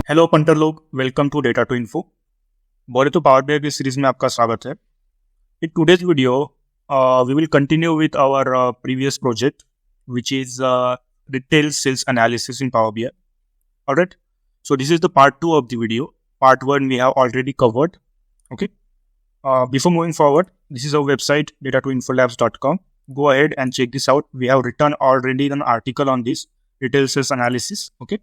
Hello punter लोग, welcome to data to info. बोले तो पावर बीआई की सीरीज में आपका स्वागत है। In today's video we will continue with our previous project which is retail sales analysis in Power BI. Alright, so this is the part 2 of the video. Part 1 we have already covered. Okay, before moving forward, this is our website data2infolabs.com. Go ahead and check this out. We have written already an article on this retail sales analysis. Okay,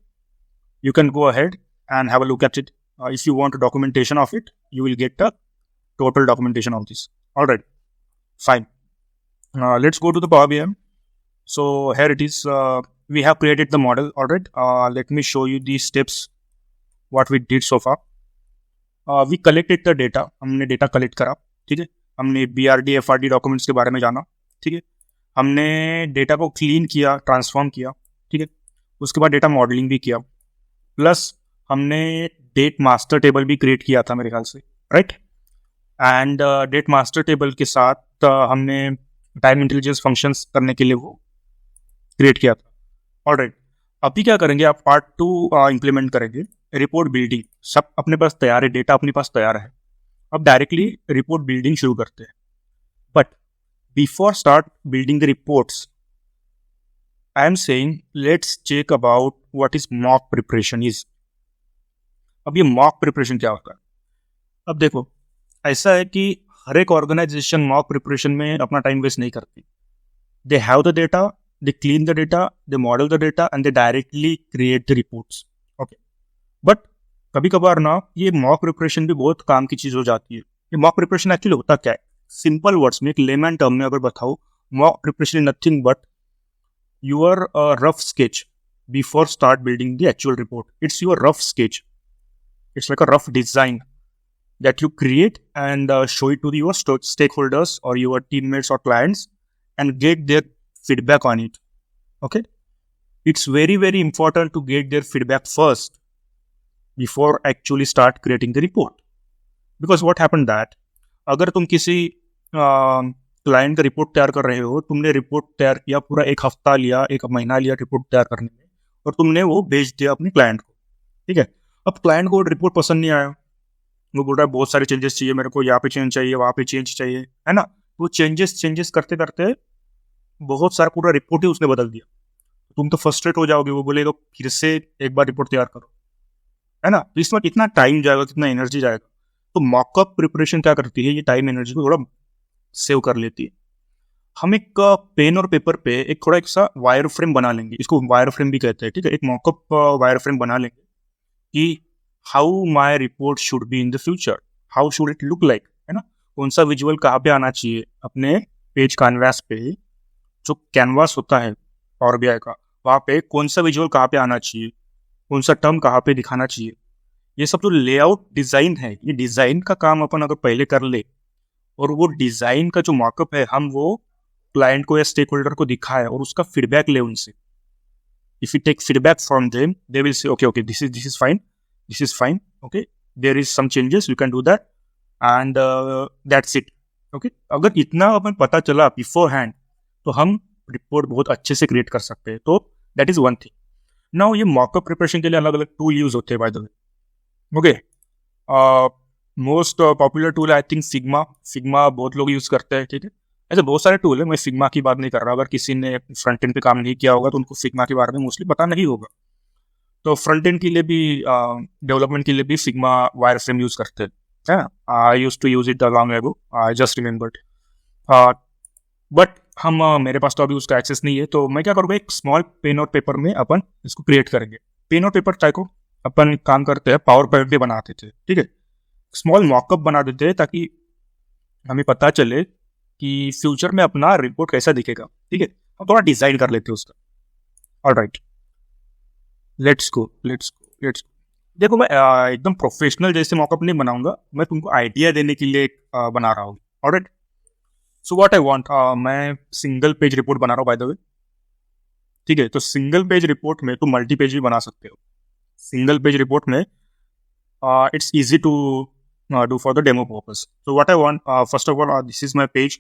you can go ahead and have a look at it. If you want a documentation of it, you will get the total documentation of this. All right, fine. Let's go to the Power BI. So here it is. We have created the model. All right. Let me show you the steps what we did so far. We collected the data. हमने data collect करा, ठीक है। हमने BRD FRD documents के बारे में जाना, ठीक है। हमने डेटा को क्लीन किया, ट्रांसफॉर्म किया, ठीक है। उसके बाद डेटा मॉडलिंग भी किया, प्लस हमने डेट मास्टर टेबल भी क्रिएट किया था मेरे ख्याल से, right. And date master table के साथ हमने टाइम इंटेलिजेंस फंक्शंस करने के लिए वो क्रिएट किया था। ऑलराइट, अभी क्या करेंगे, आप पार्ट 2 इम्प्लीमेंट करेंगे। रिपोर्ट बिल्डिंग सब अपने पास तैयार है, डेटा अपने पास तैयार है। अब डायरेक्टली रिपोर्ट बिल्डिंग शुरू करते हैं। But before start building the reports, I am saying let's check about what is mock preparation is. अब ये मॉक प्रिपरेशन क्या होता है? अब देखो, ऐसा है कि हर एक ऑर्गेनाइजेशन मॉक प्रिपरेशन में अपना टाइम वेस्ट नहीं करती। They have the data, they clean the data, they model the data and they directly create the reports. Okay, but कभी कभार ना ये मॉक प्रिपरेशन भी बहुत काम की चीज हो जाती है। ये मॉक प्रिपरेशन एक्चुअली होता क्या है? सिंपल वर्ड्स में, एक लेमन टर्म में अगर बताओ, mock preparation is nothing but your rough sketch before start building the actual report. It's your rough sketch, it's like a rough design that you create and show it to your stakeholders or your teammates or clients and get their feedback on it. Okay, it's very very important to get their feedback first before actually start creating the report. Because what happened that अगर तुम किसी client का report तैयार कर रहे हो, तुमने report तैयार किया, पूरा एक हफ्ता लिया, एक महीना लिया रिपोर्ट तैयार करने में, और तुमने वो भेज दिया अपने क्लाइंट को, ठीक है। अब क्लाइंट को रिपोर्ट पसंद नहीं आया, वो बोल रहा है बहुत सारे चेंजेस चाहिए मेरे को, यहाँ पे चेंज चाहिए, वहाँ पे चेंज चाहिए, है ना। वो चेंजेस करते करते बहुत सारा पूरा रिपोर्ट ही उसने बदल दिया। तुम तो फ्रस्ट्रेट हो जाओगे, वो बोलेगा फिर से एक बार रिपोर्ट तैयार करो, है ना। तो इसमें कितना टाइम जाएगा, कितना एनर्जी जाएगा। तो मॉकअप प्रिपरेशन क्या करती है, ये टाइम एनर्जी को थोड़ा सेव कर लेती है। हम एक पेन और पेपर पे एक थोड़ा एक सा वायर फ्रेम बना लेंगे, इसको वायर फ्रेम भी कहते हैं, ठीक है। एक मॉकअप वायर फ्रेम बना लेंगे कि how my report should be in the future, how should it look like, है ना। कौन सा विजुअल कहाँ पे आना चाहिए अपने पेज कैनवास पे, जो कैनवास होता है पावर बीआई का, वहाँ पे कौन सा विजुअल कहाँ पे आना चाहिए, कौन सा टर्म कहाँ पे दिखाना चाहिए। ये सब जो लेआउट डिज़ाइन है, ये डिज़ाइन का काम अपन अगर पहले कर ले, और वो डिज़ाइन का जो मॉकअप है हम वो क्लाइंट को या स्टेक होल्डर को दिखाए और उसका फीडबैक ले उनसे। If you take feedback from them, they will say, okay, this is fine, okay, there is some changes, you can do that, and that's it, okay. अगर इतना हमें पता चला बिफोर हैंड, तो हम रिपोर्ट बहुत अच्छे से क्रिएट कर सकते हैं। तो that is one thing. Now ये मॉकअप प्रिपरेशन के लिए अलग अलग टूल यूज होते हैं, bye the way. Okay, most popular tool I think Figma बहुत लोग यूज करते हैं, ठीक है। ऐसे बहुत सारे टूल है, मैं फिग्मा की बात नहीं कर रहा। अगर किसी ने फ्रंट एंड पे काम नहीं किया होगा तो उनको फिग्मा के बारे में मोस्टली पता नहीं होगा। तो फ्रंट एंड के लिए भी, डेवलपमेंट के लिए भी फिग्मा वायर फ्रेम यूज करते हैं। I used to use it long ago, I just remembered. But मेरे पास तो अभी उसका एक्सेस नहीं है, तो मैं क्या करूँगा, एक स्मॉल पेन और पेपर में अपन इसको क्रिएट करेंगे। पेन और पेपर चाहे को अपन काम करते हैं, पावर पॉइंट पे बनाते थे, ठीक है। स्मॉल मॉकअप बना देते हैं ताकि हमें पता चले कि फ्यूचर में अपना रिपोर्ट कैसा दिखेगा, ठीक है। हम थोड़ा डिजाइन कर लेते हैं उसका। Alright, let's go. देखो, मैं एकदम प्रोफेशनल जैसे मॉकअप नहीं बनाऊंगा, मैं तुमको आइडिया देने के लिए बना रहा हूँ। Alright, so what I want, मैं सिंगल पेज रिपोर्ट बना रहा हूँ, बाय द वे, ठीक है। तो सिंगल पेज रिपोर्ट में तुम मल्टी पेज भी बना सकते हो। सिंगल पेज रिपोर्ट में it's easy to do for the demo purpose. So what I want, first of all, this is my page.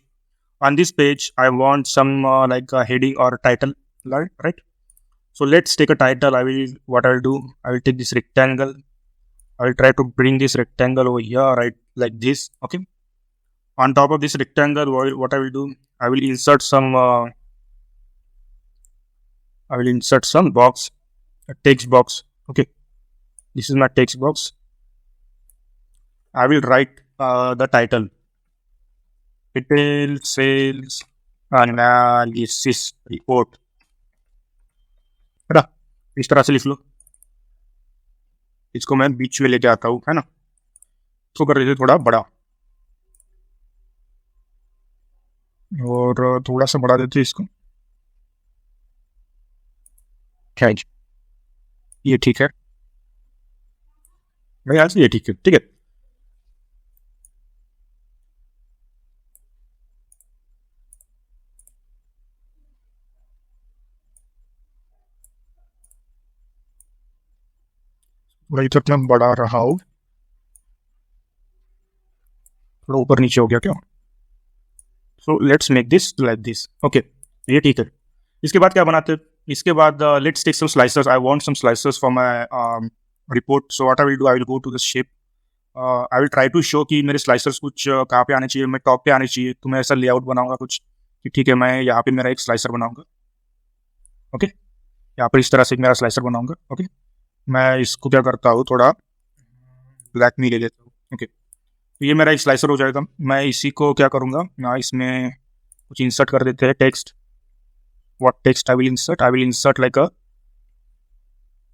On this page, I want some like a heading or title, right? So let's take a title. What I'll do, I will take this rectangle I'll try to bring this rectangle over here, right, like this. Okay. On top of this rectangle, what I will do, I will insert some box, a text box. Okay, this is my text box. I will write the title, retail sales analysis report, है ना. इस तरह से लिख लो. इसको मैं बीच में लेके आता हूँ, है ना. इसको कर देते थोड़ा बड़ा, और थोड़ा सा बढ़ा देते इसको. क्या ये ठीक है भाई, आज ये ठीक है. ठीक है, थोड़ा इधर मैं बढ़ा रहा हूँ. थोड़ा ऊपर नीचे हो गया क्या. सो let's make this like this. Okay, ये ठीक है. इसके बाद क्या बनाते हैं. इसके बाद let's take some slicers. I want some slicers for my report. So what I will do, I will go to the shape. I will try to show कि मेरे स्लाइसर्स कुछ कहाँ पे आने चाहिए. मैं टॉप पे आने चाहिए. तो मैं ऐसा लेआउट बनाऊंगा कुछ कि ठीक है, मैं यहाँ पे मेरा एक स्लाइसर बनाऊंगा. ओके, यहाँ पर इस तरह से मेरा स्लाइसर बनाऊंगा. ओके, मैं इसको क्या करता हूँ, थोड़ा ब्लैक में ले लेता हूँ. ओके, तो ये मेरा एक स्लाइसर हो जाएगा. मैं इसी को क्या करूँगा, मैं इसमें कुछ इंसर्ट कर देते हैं text. What text I will insert like a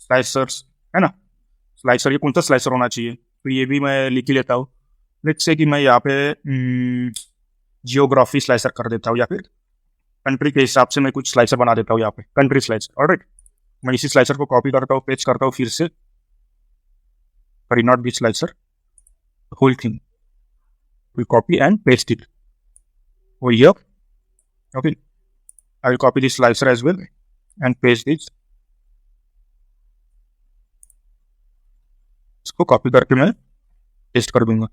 slicers, है ना. स्लाइसर, ये कौन सा स्लाइसर होना चाहिए, तो ये भी मैं लिख ही लेता हूँ. लेट्स से कि मैं यहाँ पे जियोग्राफी स्लाइसर कर देता हूँ, या फिर कंट्री के हिसाब से मैं कुछ स्लाइसर बना देता हूँ. यहाँ पे कंट्री स्लाइसर. ऑलराइट, मैं इसी स्लाइसर को कॉपी करता हूँ, पेस्ट करता हूँ फिर से. Sorry, not this slicer, whole thing. We copy and paste it over here. Okay, I will copy this slicer as well and paste this. इसको कॉपी करके मैं पेस्ट कर दूंगा.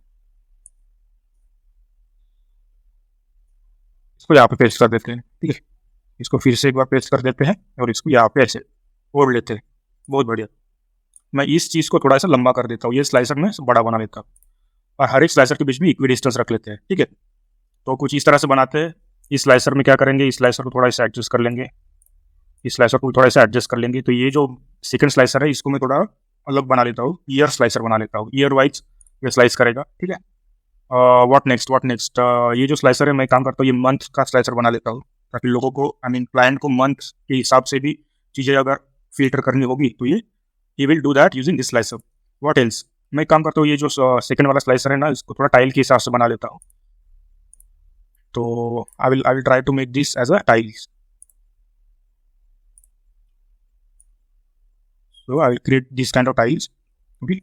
इसको यहाँ पे पेस्ट कर देते हैं. ठीक है, इसको फिर से एक बार पेस्ट कर देते हैं और इसको यहाँ पे ऐसे ओढ़ लेते हैं. बहुत बढ़िया. मैं इस चीज़ को थोड़ा सा लंबा कर देता हूँ, ये स्लाइसर में बड़ा बना लेता हूँ, और हर एक स्लाइसर के बीच में इक्वी डिस्टेंस रख लेते हैं. ठीक है, तो कुछ इस तरह से बनाते हैं. इस स्लाइसर में क्या करेंगे, इस स्लाइसर को थोड़ा सा एडजस्ट कर लेंगे. इस स्लाइसर को थोड़ा सा एडजस्ट कर लेंगे. तो ये जो सेकंड स्लाइसर है, इसको मैं थोड़ा अलग बना लेता हूँ. ईयर स्लाइसर बना लेता हूँ. ईयर वाइज ये स्लाइस करेगा. ठीक है, व्हाट नेक्स्ट. ये जो स्लाइसर है, मैं काम करता हूँ, ये मंथ का स्लाइसर बना लेता हूँ, ताकि लोगों को, आई मीन क्लाइंट को मंथ के हिसाब से भी चीज़ें अगर फिल्टर करनी होगी तो ये will do that using this slicer. What else, मैं काम करता हूँ, ये जो सेकंड वाला स्लाइसर है ना, इसको थोड़ा टाइल के हिसाब से बना लेता हूँ. तो I will try to make this as a tiles. So I will create this kind of tiles. Okay,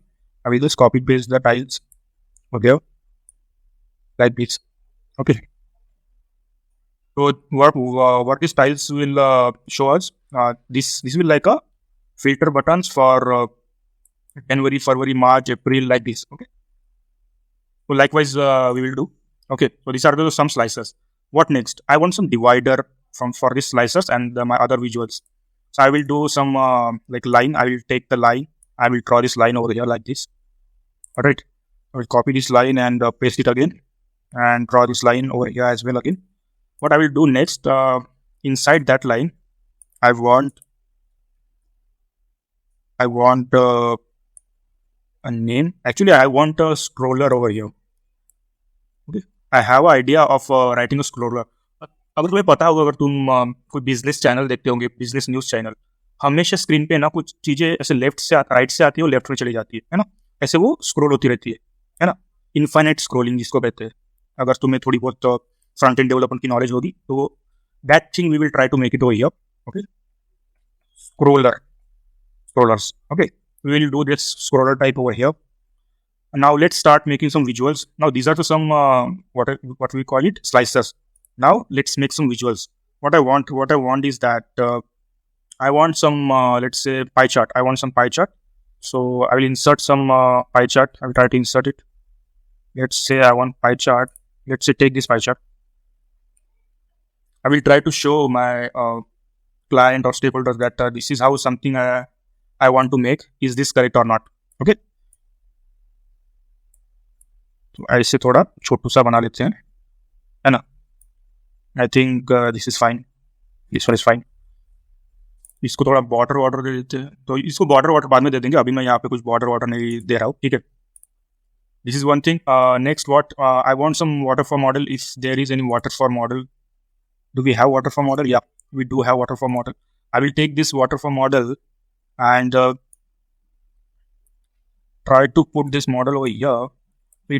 I will just copy paste the tiles. Okay, like this. Okay. So what these tiles will show us? This will like a filter buttons for January, February, March, April, like this. Okay. So likewise we will do. Okay. So these are some slices. What next? I want some divider for these slices and my other visuals. So I will do some like line. I will take the line. I will draw this line over here like this. Alright. I will copy this line and paste it again, and draw this line over here as well again. What I will do next, inside that line, I want a name. Actually, I want a scroller over here. Okay. I have an idea of writing a scroller. अगर तुम्हें पता होगा, अगर तुम कोई business channel देखते होंगे, business news channel, हमेशा स्क्रीन पे ना कुछ चीज़ें ऐसे लेफ्ट से राइट से आती है और लेफ्ट में चली जाती है ना. ऐसे वो स्क्रॉल होती रहती है ना. इन्फाइनाइट स्क्रॉलिंग जिसको कहते हैं. अगर तुम्हें थोड़ी बहुत फ्रंट एंड डेवलपमेंट की नॉलेज होगी तो that thing we will try to make it over here. Okay, scrollers. Okay, we will do this scroller type over here. Now let's start making some visuals. Now these are some what we call it, slicers. Now let's make some visuals. What I want is that I want some let's say pie chart. I want some pie chart. So I will insert some pie chart. I will try to insert it. Let's say I want pie chart. Let's say take this pie chart. I will try to show my client or stakeholders that this is how something I want to make. Is this correct or not? Okay. तो ऐसे थोड़ा छोटू सा बना लेते हैं, है ना. आई think this is fine, this one is fine. इसको थोड़ा बॉर्डर वाटर दे देते हैं, तो इसको बॉर्डर वाटर बाद में दे देंगे, अभी मैं यहाँ पे कुछ बॉर्डर वाटर नहीं दे रहा हूँ, ठीक है. This is one thing. Next, what I want some waterfall model. If there is any waterfall model, do we have waterfall model? Yeah, we do have waterfall model. I will take this waterfall model and try to put this model over here.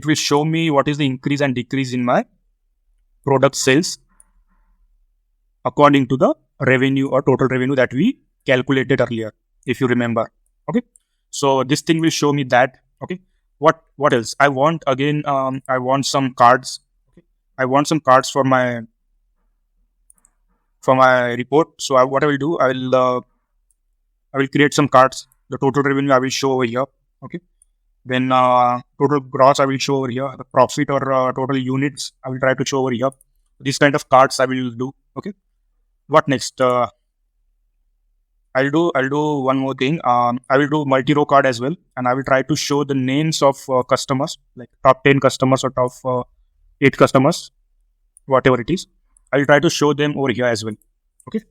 It will show me what is the increase and decrease in my product sales according to the revenue or total revenue that we calculated earlier, if you remember. Okay, so this thing will show me that. Okay, what else? I want again. I want some cards. Okay, I want some cards for my report. So what I will do, I will create some cards. The total revenue I will show over here. Okay, then total gross I will show over here. The profit or total units I will try to show over here. These kind of cards I will do. Okay, what next? I'll do one more thing. I will do multi-row card as well, and I will try to show the names of customers, like top 10 customers or top 8 customers, whatever it is. I will try to show them over here as well. Okay,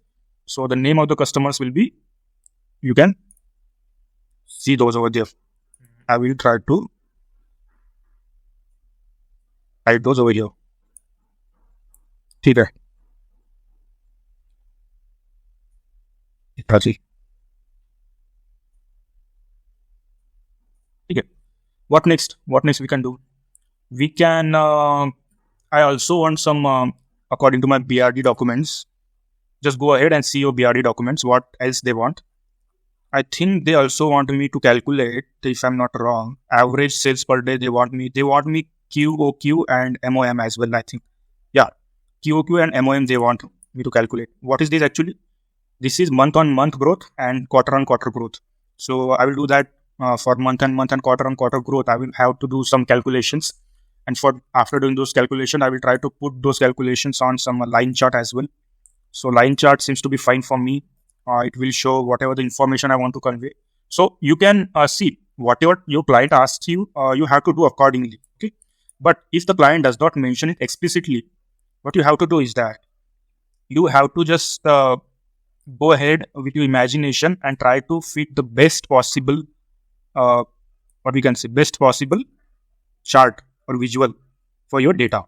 so the name of the customers will be, you can see those over there. I will try to write those over here. ठीक है. ठीक है. What next? What next we can do? We can. I also want some. According to my BRD documents, just go ahead and see your BRD documents. What else they want? I think they also want me to calculate, if I'm not wrong, average sales per day. They want me QOQ and MOM as well. I think, yeah, QOQ and MOM they want me to calculate. What is this actually? This is month-on-month growth and quarter-on-quarter growth. So I will do that for month-on-month and quarter-on-quarter growth. I will have to do some calculations, and after doing those calculations, I will try to put those calculations on some line chart as well. So line chart seems to be fine for me. It will show whatever the information I want to convey. So you can see whatever your client asks you, you have to do accordingly. Okay, but if the client does not mention it explicitly, what you have to do is that you have to just go ahead with your imagination and try to fit the best possible, best possible chart or visual for your data.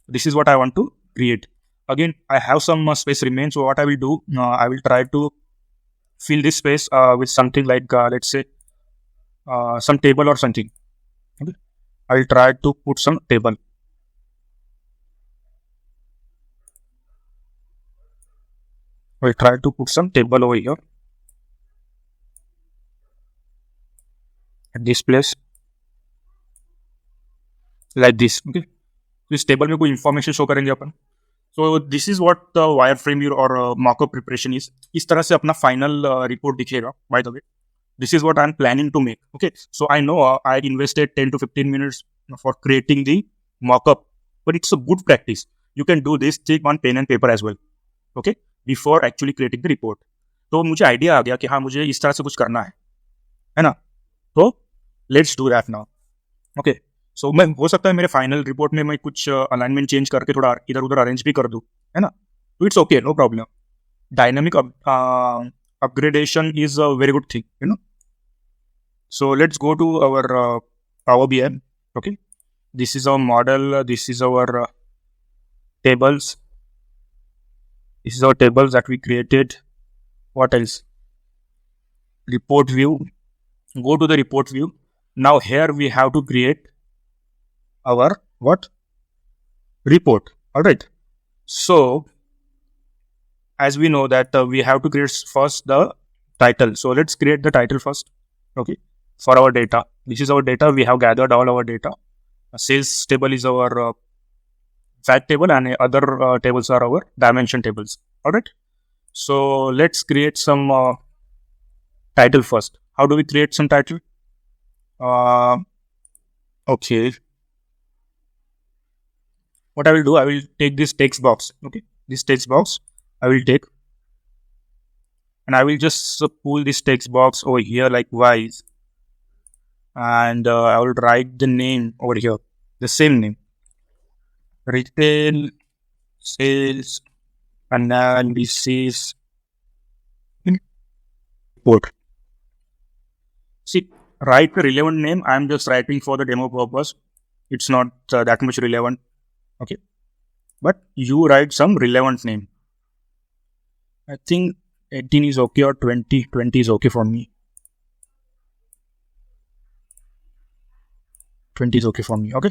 This is what I want to create. Again, I have some space remains. So what I will do, I will try to fill this space with something like, let's say, some table or something. Okay, I will try to put some table. I will try to put some table over here at this place, like this. Okay, तो इस table में कोई information show करेंगे अपन. So this is what the wire frame और mockup preparation is. इस तरह से अपना फाइनल रिपोर्ट दिखेगा. By the way, this is what I am planning to make. Okay, so I know I invested 10 to 15 minutes for creating the mockup, but it's a good practice. You can do this thing on pen and paper as well. Okay, before actually creating the report. तो मुझे idea आ गया कि हाँ, मुझे इस तरह से कुछ करना है ना. तो let's do that now. Okay, so मैं हो सकता है मेरे फाइनल रिपोर्ट में मैं कुछ अलाइनमेंट चेंज करके थोड़ा इधर उधर अरेंज भी कर दूं, है ना. तो it's okay, no problem. Dynamic upgradation is a very good thing, you know. So let's go to our Power BI. Okay, this is our model. This is our tables. This is our tables that we created. What else? Report view. Go to the report view. Now here we have to create our report. All right. So as we know that we have to create first the title. So let's create the title first. Okay, for our data. This is our data. We have gathered all our data. Sales table is our fact table, and other tables are our dimension tables. All right. So let's create some title first. How do we create some title? Okay. What I will do, I will take this text box. Okay, this text box I will take, and I will just pull this text box over here likewise, and I will write the name over here. the same name. Retail sales analysis report. See, write the relevant name. I'm just writing for the demo purpose. It's not that much relevant. Okay. But you write some relevant name. I think 18 is okay or 20. 20 is okay for me. 20 is okay for me. Okay.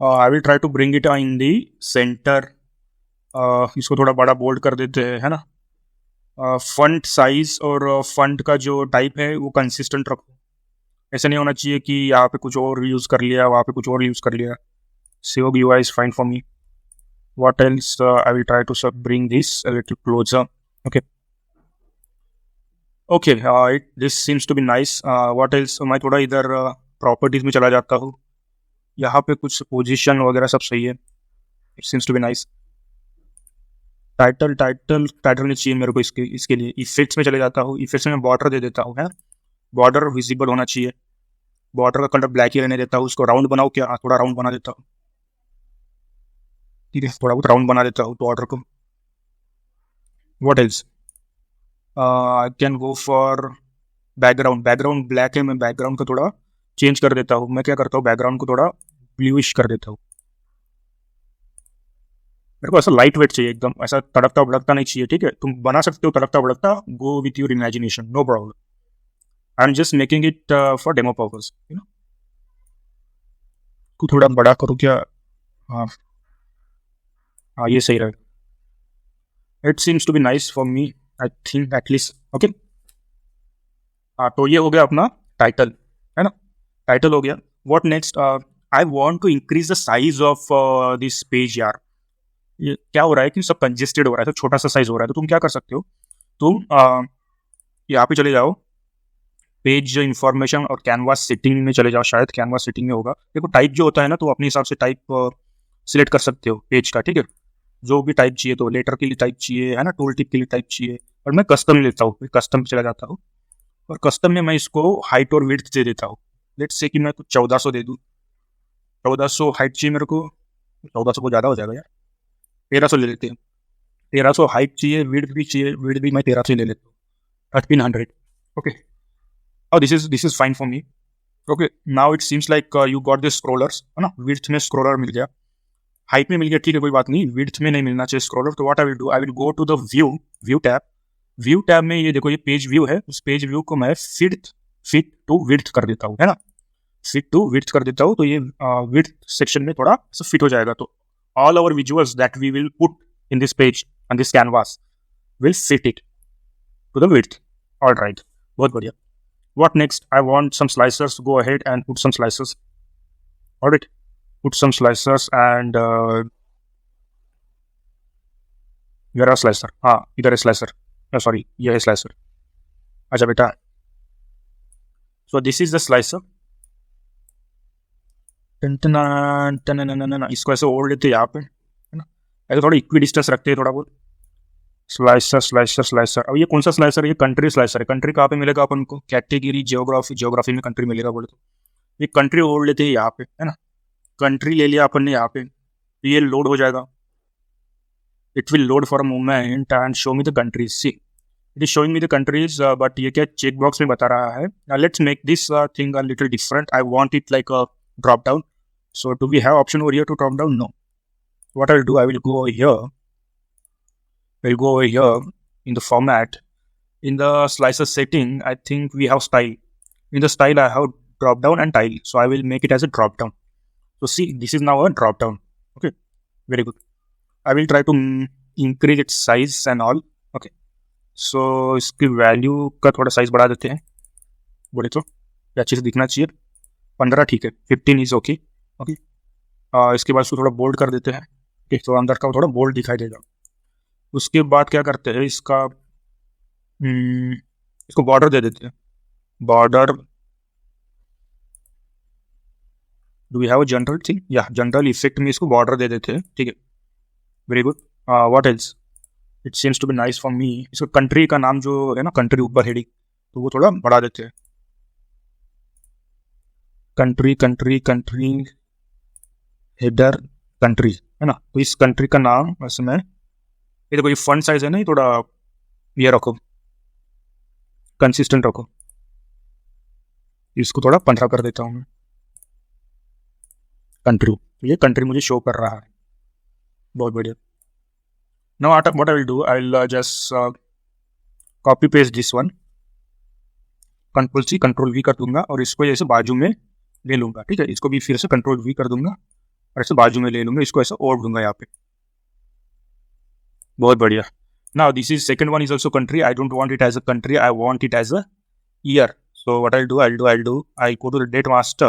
I will try to bring it in the center. इसको थोड़ा बड़ा bold कर देते हैं, है ना. Front size और front का जो टाइप है वो कंसिस्टेंट रखो. ऐसा नहीं होना चाहिए कि यहाँ पे कुछ और यूज़ कर लिया, वहाँ पे कुछ और यूज़ कर लिया. Seog UI is fine for me. What else? I will try to bring this a little closer. Okay. Okay. This seems to be nice. What else? मैं थोड़ा इधर प्रॉपर्टीज में चला जाता हूँ. यहाँ पे कुछ पोजीशन वगैरह सब सही है. It seems to be nice. Title नहीं चाहिए मेरे को इसके लिए. इफेक्ट्स में चले जाता हूँ. इफेक्ट्स में बॉर्डर दे देता हूँ, है. बॉर्डर विजिबल होना चाहिए. बॉर्डर का कलर ब्लैक ही रहने देता हूँ. उसको राउंड बनाओ क्या? थोड़ा राउंड बना देता हूँ. ठीक है, थोड़ा बहुत राउंड बना देता हूँ बॉर्डर को. What else? I can go for background. Background black है, मैं बैकग्राउंड को थोड़ा चेंज कर देता हूँ. मैं क्या करता हूँ, बैकग्राउंड को थोड़ा ब्लूइश कर देता हूँ. मेरे को ऐसा लाइट वेट चाहिए, एकदम ऐसा तड़कता भड़कता नहीं चाहिए. ठीक है, तुम बना सकते हो तड़कता भड़कता. Go with your imagination, no problem. I am just making it for demo purpose, you know. को थोड़ा बड़ा करो क्या? हाँ, ये सही रहेगा. It seems to be nice for me, I think at least. Okay. तो ये हो गया अपना टाइटल, है ना. टाइटल हो गया. What next? I want to increase the size of this page. यार ये क्या हो रहा है कि सब कंजेस्टेड हो रहा है, तो छोटा सा साइज हो रहा है. तो तुम क्या कर सकते हो, तुम यहाँ पे चले जाओ, पेज इंफॉर्मेशन और कैनवास सेटिंग में चले जाओ. शायद कैनवास सेटिंग में होगा. देखो टाइप जो होता है ना, तो अपने हिसाब से टाइप सिलेक्ट कर सकते हो पेज का. ठीक है, जो भी टाइप चाहिए, तो लेटर के लिए टाइप चाहिए, है ना, टूल टिप के लिए टाइप चाहिए. और मैं कस्टम लेता हूँ, कस्टम चला जाता हूँ. और कस्टम में मैं इसको हाइट और विड्थ दे देता हूँ. लेट्स से कि मैं कुछ 1400 दे दूँ. 1400 हाइट चाहिए मेरे को. 1400 को ज़्यादा हो जाएगा यार. 1300 ले लेते हैं. 1300 हाइट चाहिए, विड्थ भी चाहिए. विड्थ भी मैं 1300 ले लेता हूँ. 1300. ओके. और this is fine for me. Okay. Now it seems like you got this scrollers, है ना. विड्थ में स्क्रोलर मिल गया, हाइट में मिल गया. ठीक है, कोई बात नहीं. विड्थ में नहीं मिलना चाहिए स्क्रोलर. तो what I will do, I will go to the view tab. View tab में ये देखो, ये पेज व्यू है. उस पेज व्यू को मैं फिट टू विड्थ कर देता हूँ, है ना. फिट टू विड्थ कर देता हूँ, तो ये विड्थ सेक्शन में थोड़ा फिट हो जाएगा. तो all our visuals that we will put in this page and this canvas will fit it to the width. All right, बहुत बढ़िया. What next? I want some slicers. Go ahead and put some slicers. All right, put some slicers and where are slicer? हाँ, इधर है slicer. Sorry, ये है slicer. अच्छा बेटा. So this is the slicer. इसको ऐसे ओढ़ लेते यहाँ पे, है ना. ऐसे थोड़ा इक्वी डिस्टेंस रखते हैं थोड़ा बहुत. स्लाइसर. अब ये कौन सा स्लाइसर है? ये कंट्री स्लाइसर है. कंट्री कहाँ पे मिलेगा अपन को? कैटेगरी जियोग्राफी में कंट्री मिलेगा बोले तो. ये कंट्री ओढ़ लेते हैं यहाँ पे, है ना. कंट्री ले लिया अपन ने यहाँ पे. तो ये लोड हो जाएगा. It will load for a moment and show me the countries. See, it is showing me the countries, but ये क्या चेक बॉक्स में बता रहा है. Let's make this thing a little different. I want it like a drop down. So do we have option over here to drop down? No. What I will do, I will go over here. We'll go over here in the format. In the slicer setting, I think we have style. In the style, I have drop down and tile. So I will make it as a drop down. So see, this is now a drop down. Okay, very good. I will try to increase its size and all. Okay. So इसकी value का थोड़ा size बढ़ा देते हैं. बोले तो अच्छे से दिखना चाहिए. 15 ठीक है. 15 is okay. ओके. इसके बाद इसको थोड़ा बोल्ड कर देते हैं. ठीक, तो अंदर का थोड़ा बोल्ड दिखाई देगा. उसके बाद क्या करते हैं, इसको बॉर्डर दे देते हैं. Border. Do we have a general thing? या जनरल इफेक्ट में इसको बॉर्डर दे देते हैं. ठीक है, very good. What else? It seems to be nice for me. इसको कंट्री का नाम जो है ना, कंट्री ऊपर हेडिंग, तो वो थोड़ा बढ़ा देते हैं. कंट्री. हेडर कंट्री है ना, तो इस कंट्री का नाम वैसे मैं ये देखो, ये फंट साइज है ना, ये थोड़ा ये रखो, कंसिस्टेंट रखो, इसको थोड़ा 15 कर देता हूँ मैं। कंट्री, तो ये कंट्री मुझे शो कर रहा है, बहुत बढ़िया। Now what I will do, I will just copy paste this one, control C control V कर दूंगा और इसको जैसे बाजू में ले लूंगा, ठीक है, इसको भी फिर से कंट्रोल वी कर दूंगा और ऐसे बाजू में ले लूंगा, इसको ऐसा ओढ़ दूंगा यहाँ पे, बहुत बढ़िया। Now this is second one is also country, I don't want it as a country, I want it as a year. So what I'll do, I go to the date master,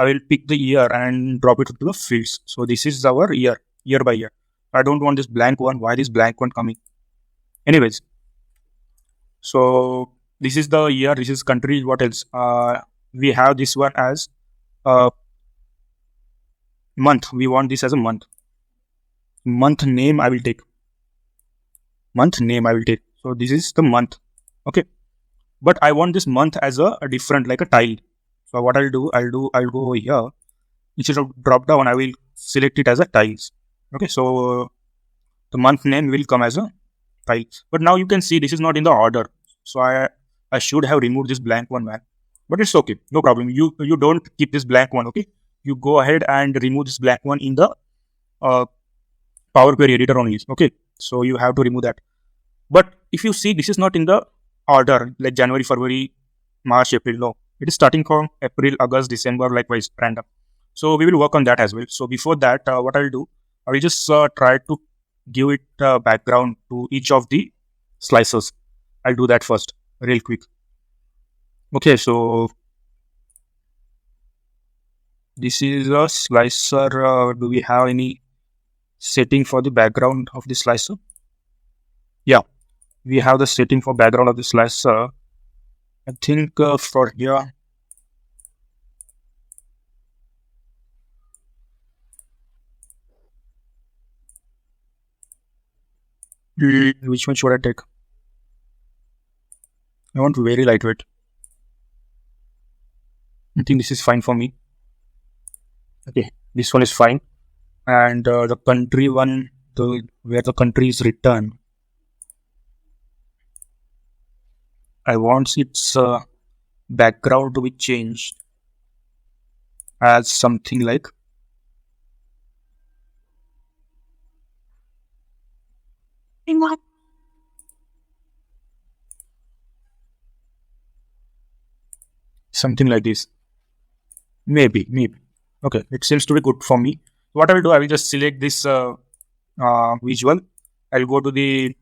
I will pick the year and drop it to the fields. So this is our year by year. I don't want this blank one. Why this blank one coming? Anyways, so this is the year, this is country. What else? We have this one as month. We want this as a month. Month name I will take. Month name I will take. So this is the month. Okay. But I want this month as a different, like a tile. So what I'll do, I'll go over here. Instead of drop down, I will select it as a tiles. Okay, so the month name will come as a tile. But now you can see this is not in the order. So I should have removed this blank one, man. But it's okay, no problem. You don't keep this blank one, okay? You go ahead and remove this blank one in the Power Query editor only. Okay, so you have to remove that. But if you see, this is not in the order like January, February, March, April. No, it is starting from April, August, December, likewise random. So we will work on that as well. So before that, what I'll do, I will just try to give it background to each of the slicers. I'll do that first, real quick. Okay, so this is a slicer. Do we have any setting for the background of the slicer? Yeah, we have the setting for background of the slicer. I think for here, which one should I take? I want very lightweight. I think this is fine for me. Okay, this one is fine. And the country one, where the country is written, I want its background to be changed as something like something like this. Maybe. Okay, it seems to be good for me. What I will do, I will just select this visual. I'll go to the,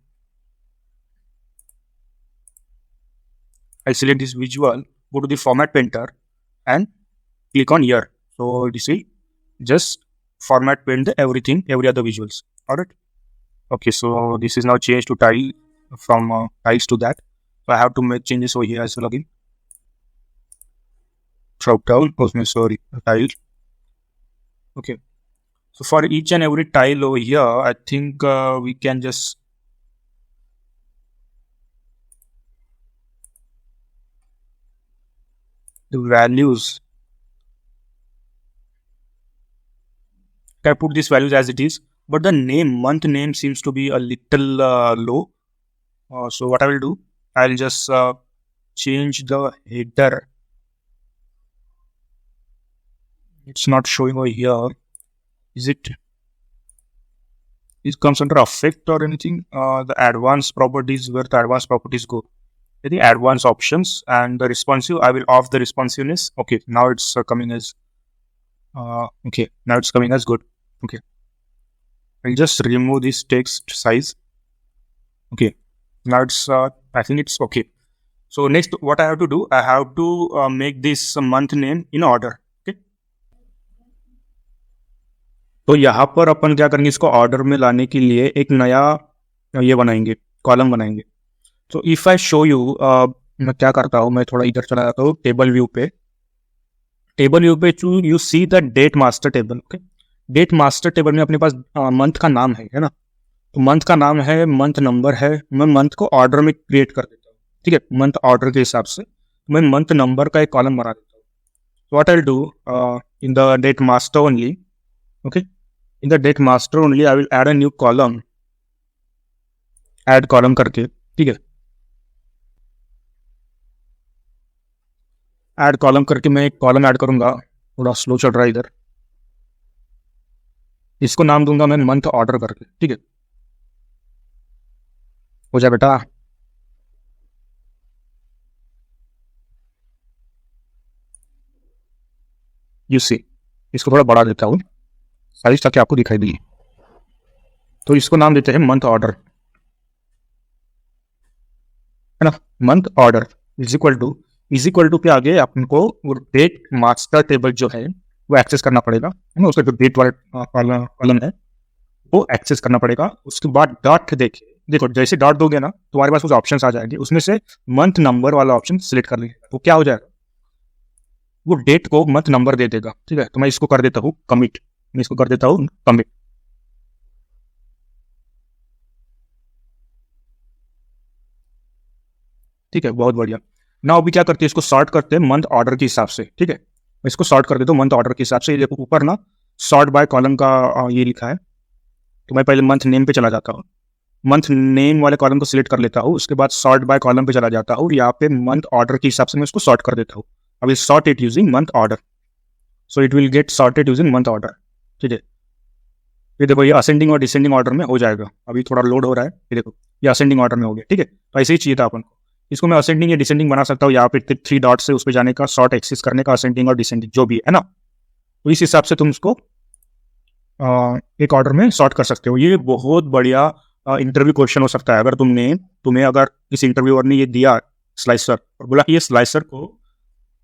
I'll select this visual, go to the format painter and click on here. So this will just format paint everything, every other visuals. Alright. Okay, so this is now changed to tile, from tiles to that. So I have to make changes over here as well again. Drop down, sorry, tile. Okay. So for each and every tile over here, I think we can just the values. I put these values as it is, but the name, month name seems to be a little low. So what I will do, I'll just change the header. It's not showing over here. Is it? It comes under effect or anything? The advanced properties, where the advanced properties go. The advanced options and the responsive. I will off the responsiveness. Okay, now it's coming as. Okay, now it's coming as good. Okay, I'll just remove this text size. Okay, now it's. I think it's okay. So next, what I have to do, I have to make this month name in order. Okay. तो यहाँ पर अपन क्या करेंगे, इसको order में लाने के लिए एक नया ये बनाएंगे, कॉलम बनाएंगे. तो इफ आई शो यू, मैं क्या करता हूँ, मैं थोड़ा इधर चला जाता हूँ टेबल व्यू पे. You see the date master table. Okay, date master table में अपने पास मंथ का नाम है ना. तो मंथ का नाम है, मंथ नंबर है. मैं मंथ को ऑर्डर में क्रिएट कर देता हूँ. ठीक है, मंथ ऑर्डर के हिसाब से मैं मंथ नंबर का एक कॉलम बना देता हूँ. What I will do in the date master only, Okay, in the date master only I will add a new column, add column करके, ठीक है, ऐड कॉलम करके मैं एक कॉलम ऐड करूंगा, थोड़ा स्लो चल रहा है इधर, इसको नाम दूंगा मैं मंथ ऑर्डर करके, ठीक है, हो जाए बेटा। यू सी, इसको थोड़ा बढ़ा देता हूँ साइज ताकि आपको दिखाई दे। तो इसको नाम देते हैं मंथ ऑर्डर, है ना। Month order is equal to के आगे आपको वो डेट मास्टर टेबल जो है वो एक्सेस करना पड़ेगा, है ना। उसका जो डेट वाला कॉलम है वो एक्सेस करना पड़ेगा। उसके बाद डॉट देखो जैसे डॉट दोगे ना तुम्हारे पास कुछ ऑप्शंस आ जाएंगे, उसमें से मंथ नंबर वाला ऑप्शन सिलेक्ट कर लीजिए, तो क्या हो जाएगा, वो डेट को मंथ नंबर दे देगा, ठीक है। तो मैं इसको कर देता हूँ कमिट, मैं इसको कर देता हूँ कमिट। ठीक है, बहुत बढ़िया। ना अभी क्या करते हैं, इसको सॉर्ट करते हैं मंथ ऑर्डर के हिसाब से, ठीक है। मैं इसको सॉर्ट कर देता हूँ मंथ ऑर्डर के हिसाब से। ये देखो ऊपर ना सॉर्ट बाय कॉलम का ये लिखा है, तो मैं पहले मंथ नेम पे चला जाता हूँ, मंथ नेम वाले कॉलम को सिलेक्ट कर लेता हूँ, उसके बाद सॉर्ट बाय कॉलम पे चला जाता हूँ, यहाँ पे मंथ ऑर्डर के हिसाब से मैं इसको सॉर्ट कर देता हूँ। अभी sort it using month order, so it will get sorted using month order, ठीक है। ये देखो ये असेंडिंग और डिसेंडिंग ऑर्डर में हो जाएगा, अभी थोड़ा लोड हो रहा है, ये देखो ये असेंडिंग ऑर्डर में हो गया, ठीक है। तो ऐसे ही चाहिए था अपन को, इसको मैं असेंडिंग या डिसेंडिंग बना सकता हूँ, यहाँ पे 3 डॉट से उस पर जाने का, सॉर्ट एक्सेस करने का, असेंडिंग और डिसेंडिंग जो भी है ना, तो इस हिसाब से तुम उसको एक ऑर्डर में सॉर्ट कर सकते हो। ये बहुत बढ़िया इंटरव्यू क्वेश्चन हो सकता है, अगर तुम्हें अगर किसी इंटरव्यूअर ने ये दिया स्लाइसर और बोला कि ये स्लाइसर को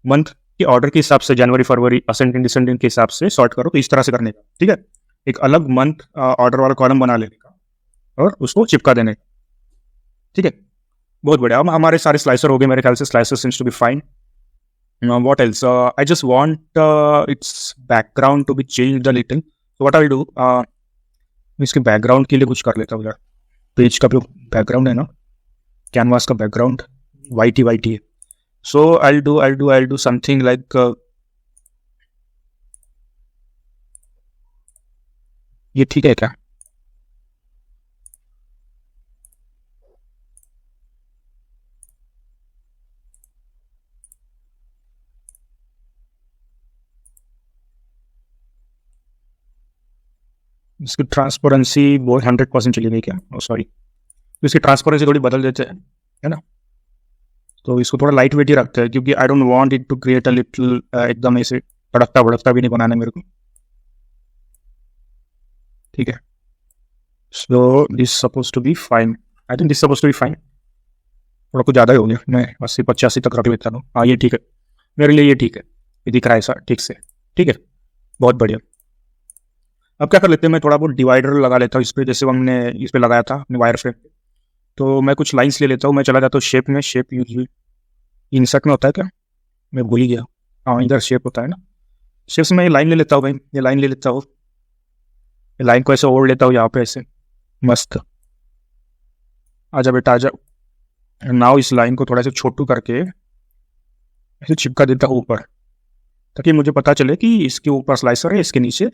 मंथ के ऑर्डर के हिसाब से जनवरी फरवरी असेंडिंग डिसेंडिंग के हिसाब से सॉर्ट करो, तो इस तरह से करने का, ठीक है। एक अलग मंथ ऑर्डर वाला कॉलम बना लेने का और उसको चिपका देने का, ठीक है, बहुत बढ़िया। अब हमारे सारे स्लाइसर हो गए मेरे ख्याल से, slicer seems to be fine. What else, I just want its background to be changed a little, so what I will do, इसके बैकग्राउंड के लिए कुछ कर लेता हूँ यार। पेज का जो बैकग्राउंड है ना, कैनवास का बैकग्राउंड वाइट ही है, सो आई डू समथिंग लाइक ये ठीक है क्या? इसकी ट्रांसपेरेंसी वो 100% चली गई क्या? सॉरी, तो इसकी ट्रांसपेरेंसी थोड़ी बदल देते हैं, है ना। तो इसको थोड़ा लाइट वेट ही रखते हैं, क्योंकि I don't want it to create a little एकदम ऐसे भड़कता भड़कता भी नहीं बनाना मेरे को, ठीक है। So this suppose to be fine, I think this suppose to be fine. थोड़ा कुछ ज़्यादा ही हो गया, मैं 80-85 तक रख लेता हूँ। हाँ ये ठीक है, मेरे लिए ये ठीक है, ये दिख रहा है सर ठीक से, ठीक है, बहुत बढ़िया। अब क्या कर लेते हैं, मैं थोड़ा बहुत डिवाइडर लगा लेता हूँ इस पर, जैसे हमने इस पर लगाया था अपने वायर फ्रेम पे। तो मैं कुछ लाइंस ले लेता हूँ, मैं चला जाता हूँ शेप में, शेप यूजली इंसर्ट में होता है क्या, मैं भूल ही गया। हाँ इधर शेप होता है ना, शेप से मैं ये लाइन ले लेता हूँ भाई, ये लाइन ले लेता हूँ, ये लाइन को ऐसे ओढ़ लेता हूँ यहाँ पे ऐसे, मस्त। आजा बेटा आजा। नाउ इस लाइन को थोड़ा सा छोटू करके ऐसे चिपका देता हूँ ऊपर, ताकि मुझे पता चले कि इसके ऊपर स्लाइसर है, इसके नीचे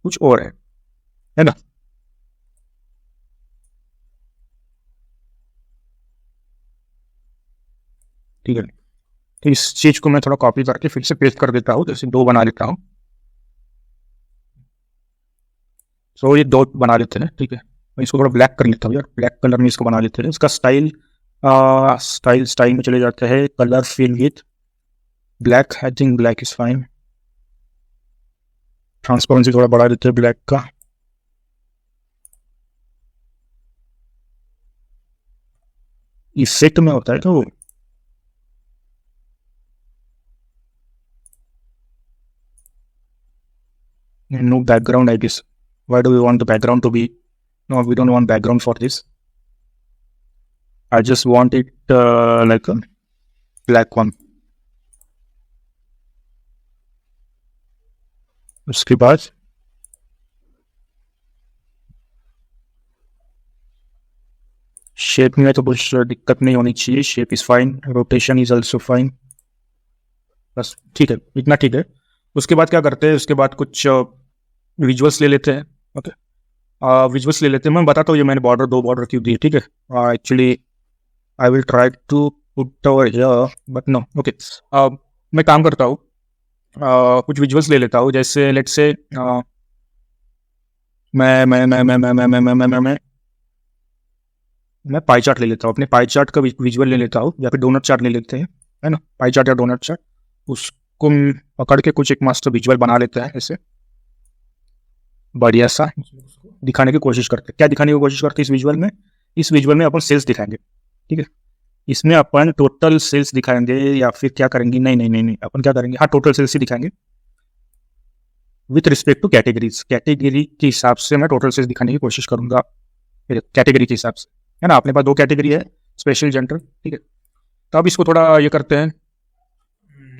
कुछ और है ना। ठीक है, तो इस चीज को मैं थोड़ा कॉपी करके फिर से पेस्ट कर देता हूँ, जैसे 2 बना लेता हूँ। सो ये 2 बना लेते हैं, ठीक है। मैं इसको थोड़ा ब्लैक कर लेता हूँ यार, ब्लैक कलर में इसको बना लेते हैं। इसका स्टाइल में चले जाते हैं, colour fill with black, I think black is fine. Transparency थोड़ा बढ़ा देते हैं ब्लैक का। इफेक्ट में होता है तो no background, I guess. Why do we want the background to be? No, we don't want background for this. I just want it like a black one. उसके बाद शेप में तो कुछ दिक्कत नहीं होनी चाहिए, shape is fine, rotation is also fine, बस ठीक है, इतना ठीक है। उसके बाद क्या करते हैं, उसके बाद कुछ विजुअल्स ले लेते हैं। ओके, विजुअल्स ले लेते हैं। मैं बताता हूँ ये मैंने बॉर्डर 2 बॉर्डर क्यों दी, ठीक है। Actually I will try to put over here but no. Okay, मैं काम करता हूँ, कुछ विजुअल्स ले लेता हूँ। जैसे लेट्स से मैं पाई चार्ट ले लेता हूँ, अपने पाई चार्ट का विजुअल ले लेता हूँ, या फिर डोनट चार्ट ले लेते हैं, है ना, पाई चार्ट या डोनट चार्ट। उसको पकड़ के कुछ एक मास्टर विजुअल बना लेते हैं ऐसे बढ़िया सा, दिखाने की कोशिश करते हैं। क्या दिखाने की कोशिश करते हैं इस विजुअल में? इस विजुअल में अपन सेल्स दिखाएंगे, ठीक है। इसमें अपन टोटल सेल्स दिखाएंगे या फिर क्या करेंगे? नहीं, अपन क्या करेंगे, हाँ, टोटल सेल्स ही दिखाएंगे with respect two categories. Category के हिसाब से मैं टोटल सेल्स दिखाने की कोशिश करूंगा, कैटेगरी के हिसाब से, है ना। अपने पास 2 कैटेगरी है, स्पेशल, जनरल, ठीक है। तो अब इसको थोड़ा ये करते हैं,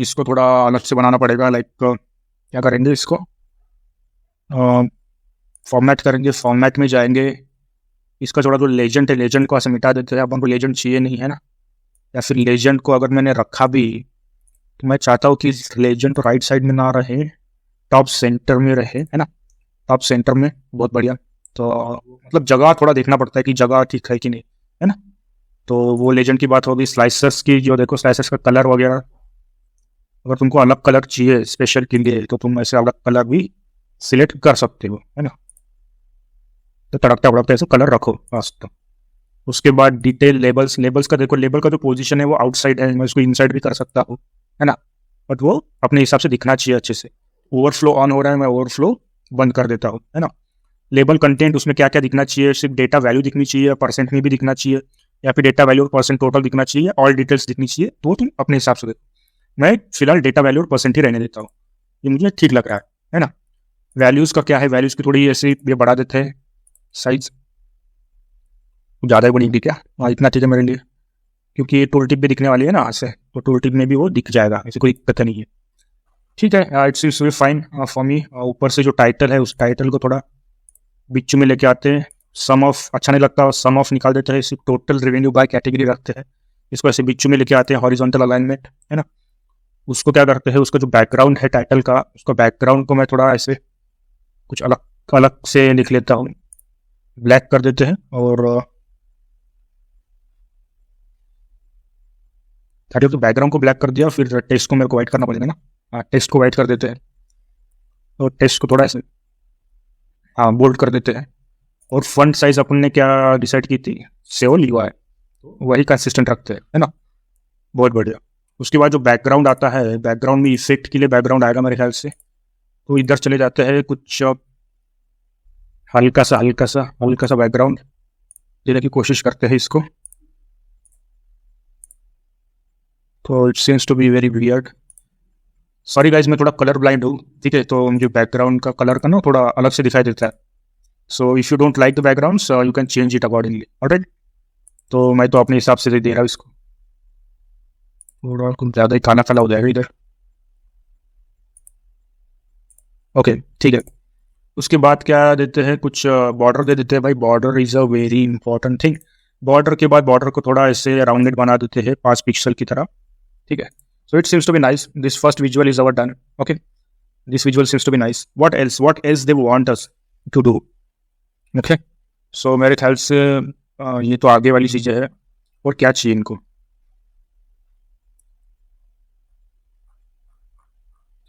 इसको थोड़ा अलग से बनाना पड़ेगा। लाइक क्या करेंगे, इसको फॉर्मेट करेंगे, फॉर्मेट में जाएंगे। इसका थोड़ा जो लेजेंड है, लेजेंड को ऐसे मिटा देते हैं, अपन को लेजेंड चाहिए नहीं, है ना। या फिर लेजेंड को अगर मैंने रखा भी तो मैं चाहता हूँ कि लेजेंड तो राइट साइड में ना रहे, टॉप सेंटर में रहे, है ना, टॉप सेंटर में, बहुत बढ़िया। तो मतलब जगह थोड़ा देखना पड़ता है कि जगह ठीक है कि नहीं, है ना। तो वो लेजेंड की बात होगी। स्लाइसर्स की जो देखो, स्लाइसर्स का कलर वगैरह, अगर तुमको अलग कलर चाहिए स्पेशल के लिए तो तुम ऐसे अलग कलर भी सिलेक्ट कर सकते हो, है ना। तो तड़कता भड़कता ऐसे कलर रखो बस। तो उसके बाद डिटेल लेबल्स, लेबल्स का देखो, लेबल का जो पोजीशन है वो आउटसाइड है, मैं उसको इनसाइड भी कर सकता हूँ, है ना, बट वो अपने हिसाब से दिखना चाहिए अच्छे से। ओवरफ्लो ऑन हो रहा है, मैं ओवरफ्लो बंद कर देता हूँ, है ना। लेबल कंटेंट, उसमें क्या क्या दिखना चाहिए? सिर्फ डेटा वैल्यू दिखनी चाहिए, परसेंट में भी दिखना चाहिए, या फिर डेटा वैल्यू और परसेंट टोटल दिखना चाहिए, ऑल डिटेल्स दिखनी चाहिए, तो तुम अपने हिसाब से देखो। मैं फिलहाल डेटा वैल्यू और परसेंट ही रहने देता हूँ, ये मुझे ठीक लग रहा है ना। वैल्यूज़ का क्या है, वैल्यूज़ की थोड़ी ऐसे ये बढ़ा देते हैं साइज, ज़्यादा ही बड़ी थी क्या? हाँ, इतना ठीक है मेरे लिए, क्योंकि ये टूल टिप भी दिखने वाली है ना आज से, तो टूल टिप में भी वो दिख जाएगा, ऐसे कोई दिक्कत नहीं है, ठीक है। इट्स फाइन फॉर मी। ऊपर से जो टाइटल है, उस टाइटल को थोड़ा बीच में लेके आते हैं। सम ऑफ अच्छा नहीं लगता, सम ऑफ निकाल देते हैं, सिर्फ टोटल रेवेन्यू बाय कैटेगरी रखते हैं। इसको ऐसे बीच में लेके आते हैं, हॉरिजॉन्टल अलाइनमेंट, है ना। उसको क्या करते हैं, उसका जो बैकग्राउंड है टाइटल का, उसका बैकग्राउंड को मैं थोड़ा ऐसे कुछ अलग अलग से लिख लेता हूँ, ब्लैक कर देते हैं। और तो बैकग्राउंड को ब्लैक कर दिया, फिर टेक्स्ट को मेरे को वाइट करना पड़ेगा ना। टेक्स्ट को वाइट कर देते हैं, और टेक्स्ट को थोड़ा ऐसे बोल्ड कर देते हैं। और फंट साइज अपन ने क्या डिसाइड की थी, सेवल हुआ है, वही कंसिस्टेंट रखते हैं, है ना, बहुत बढ़िया। उसके बाद जो बैकग्राउंड आता है, बैकग्राउंड में इफेक्ट के लिए बैकग्राउंड आएगा मेरे ख्याल से, तो इधर चले जाते हैं, कुछ हल्का सा बैकग्राउंड देने की कोशिश करते हैं इसको। तो it seems to be very weird, sorry guys, मैं थोड़ा कलर ब्लाइंड हूँ, ठीक है। तो मुझे बैकग्राउंड का कलर का ना थोड़ा अलग से दिखाई देता है। So if you don't like the background you can change it accordingly, alright. तो मैं तो अपने हिसाब से दे रहा हूँ इसको, थोड़ा कुछ ज़्यादा ही खाना खाला हो जाएगा इधर। ओके, ठीक है। उसके बाद क्या देते हैं, कुछ बॉर्डर दे देते हैं भाई। Border is a very important thing. Border के बाद बॉर्डर को थोड़ा ऐसे राउंडेड बना देते हैं 5 पिक्सल की तरह, ठीक है। So it seems to be nice, this first visual is our done, okay. This visual seems to be nice. What else they want us to do, okay. So मेरे ख्याल से ये तो आगे वाली चीज़ें है, और क्या चाहिए इनको?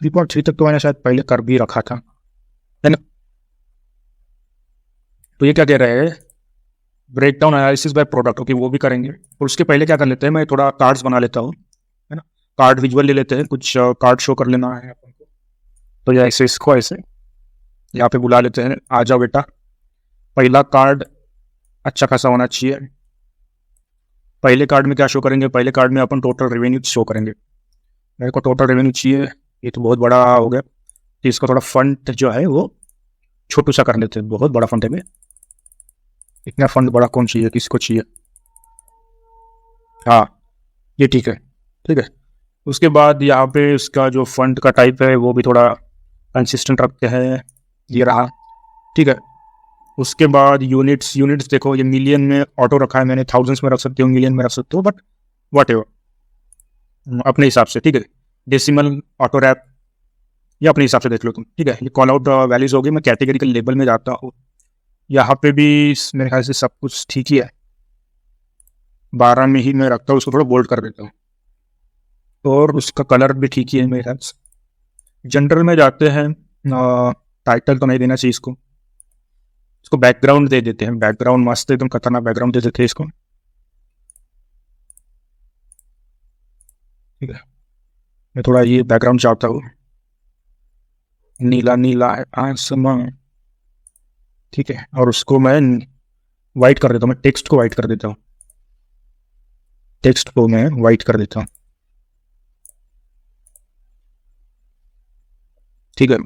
3.3 तक तो मैंने शायद पहले कर भी रखा था, है ना। तो ये क्या कह रहे हैं, break down analysis by product, okay, वो भी करेंगे। और उसके पहले क्या कर लेते हैं, मैं थोड़ा कार्ड्स बना लेता हूँ, है ना। कार्ड विजुअल ले लेते हैं, कुछ कार्ड शो कर लेना है अपन को। तो या ऐसे इसको ऐसे यहाँ पे बुला लेते हैं, आ जाओ बेटा। पहला कार्ड अच्छा खासा होना चाहिए। पहले कार्ड में क्या शो करेंगे, पहले कार्ड में अपन टोटल रेवेन्यू शो करेंगे। मेरे को टोटल रेवेन्यू चाहिए, ये तो बहुत बड़ा हो गया, तो इसका थोड़ा फंड जो है वो छोटू सा कर लेते हैं। बहुत बड़ा फंड है, इतना फंड बड़ा कौन चाहिए, किसको चाहिए? हाँ, ये ठीक है, ठीक है। उसके बाद यहाँ पे उसका जो फंड का टाइप है वो भी थोड़ा कंसिस्टेंट रखते हैं, ये रहा, ठीक है। उसके बाद यूनिट्स देखो, ये मिलियन में ऑटो रखा है मैंने, थाउजेंड्स में रख सकते हो, मिलियन में रख सकते हो, बट वट एवर अपने हिसाब से, ठीक है। डेसिमल ऑटो रैप, ये अपने हिसाब से देख लो तुम, ठीक है। ये कॉल आउट वैल्यूज होगी। मैं कैटेगरी के लेबल में जाता हूँ, यहाँ पे भी मेरे ख्याल से सब कुछ ठीक ही है। 12 में ही मैं रखता हूँ, उसको थोड़ा बोल्ड कर देता हूँ, और उसका कलर भी ठीक ही है मेरे ख्याल से। जनरल में जाते हैं, टाइटल तो नहीं देना चाहिए इसको बैकग्राउंड दे देते हैं। बैकग्राउंड मस्त एकदम खतरनाक बैकग्राउंड दे देते हैं इसको, ठीक है। मैं थोड़ा ये बैकग्राउंड चाहता हूँ, नीला नीला आसमान, ठीक है। और उसको मैं वाइट कर देता हूँ, मैं टेक्स्ट को वाइट कर देता हूँ, टेक्स्ट को मैं वाइट कर देता हूँ, ठीक है।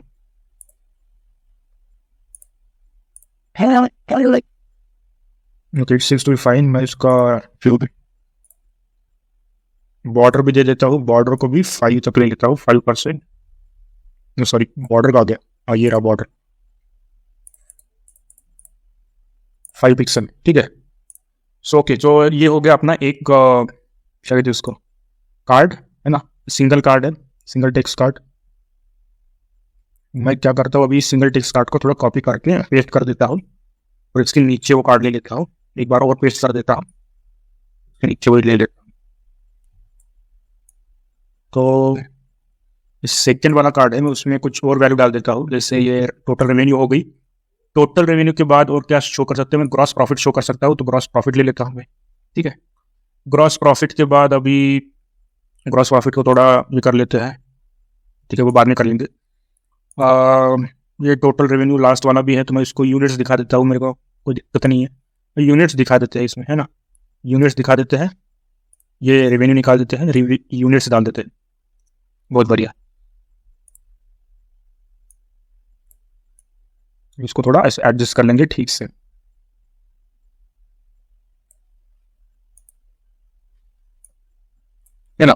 ओके, 6 to 5 मैं इसका बॉर्डर भी दे देता हूँ, बॉर्डर को भी 5 तक ले लेता हूँ, 5%। सॉरी, बॉर्डर का आ गया, ये रहा बॉर्डर, 5 पिक्सल, ठीक है। सो ओके, तो ये हो गया अपना एक क्या कहते हैं उसको, कार्ड है ना, सिंगल कार्ड है, सिंगल टेक्स्ट कार्ड। मैं क्या करता हूँ, अभी सिंगल टेक्स्ट कार्ड को थोड़ा कॉपी करके पेस्ट कर देता हूँ, और इसके नीचे वो कार्ड ले लेता हूँ, एक बार और पेस्ट कर देता हूँ, इसके नीचे वो ले लेता हूँ। तो इस सेकंड वाला कार्ड है, मैं उसमें कुछ और वैल्यू डाल देता हूँ, जैसे ये टोटल रेवेन्यू हो गई। टोटल रेवेन्यू के बाद और क्या शो कर सकते हैं, मैं ग्रॉस प्रॉफिट शो कर सकता हूँ, तो ग्रॉस प्रॉफिट ले लेता हूँ मैं, ठीक है। ग्रॉस प्रॉफिट के बाद अभी ग्रॉस प्रॉफिट को थोड़ा ये कर लेते हैं, ठीक है, वो बाद में कर लेंगे। ये टोटल रेवेन्यू लास्ट वाला भी है, तो मैं इसको यूनिट्स दिखा देता हूँ, मेरे को कोई दिक्कत नहीं है। यूनिट्स दिखा देते हैं इसमें, है ना, यूनिट्स दिखा देते हैं, ये रेवेन्यू निकाल देते हैं, यूनिट्स डाल देते हैं, बहुत बढ़िया। इसको थोड़ा एडजस्ट कर लेंगे ठीक से, है ना,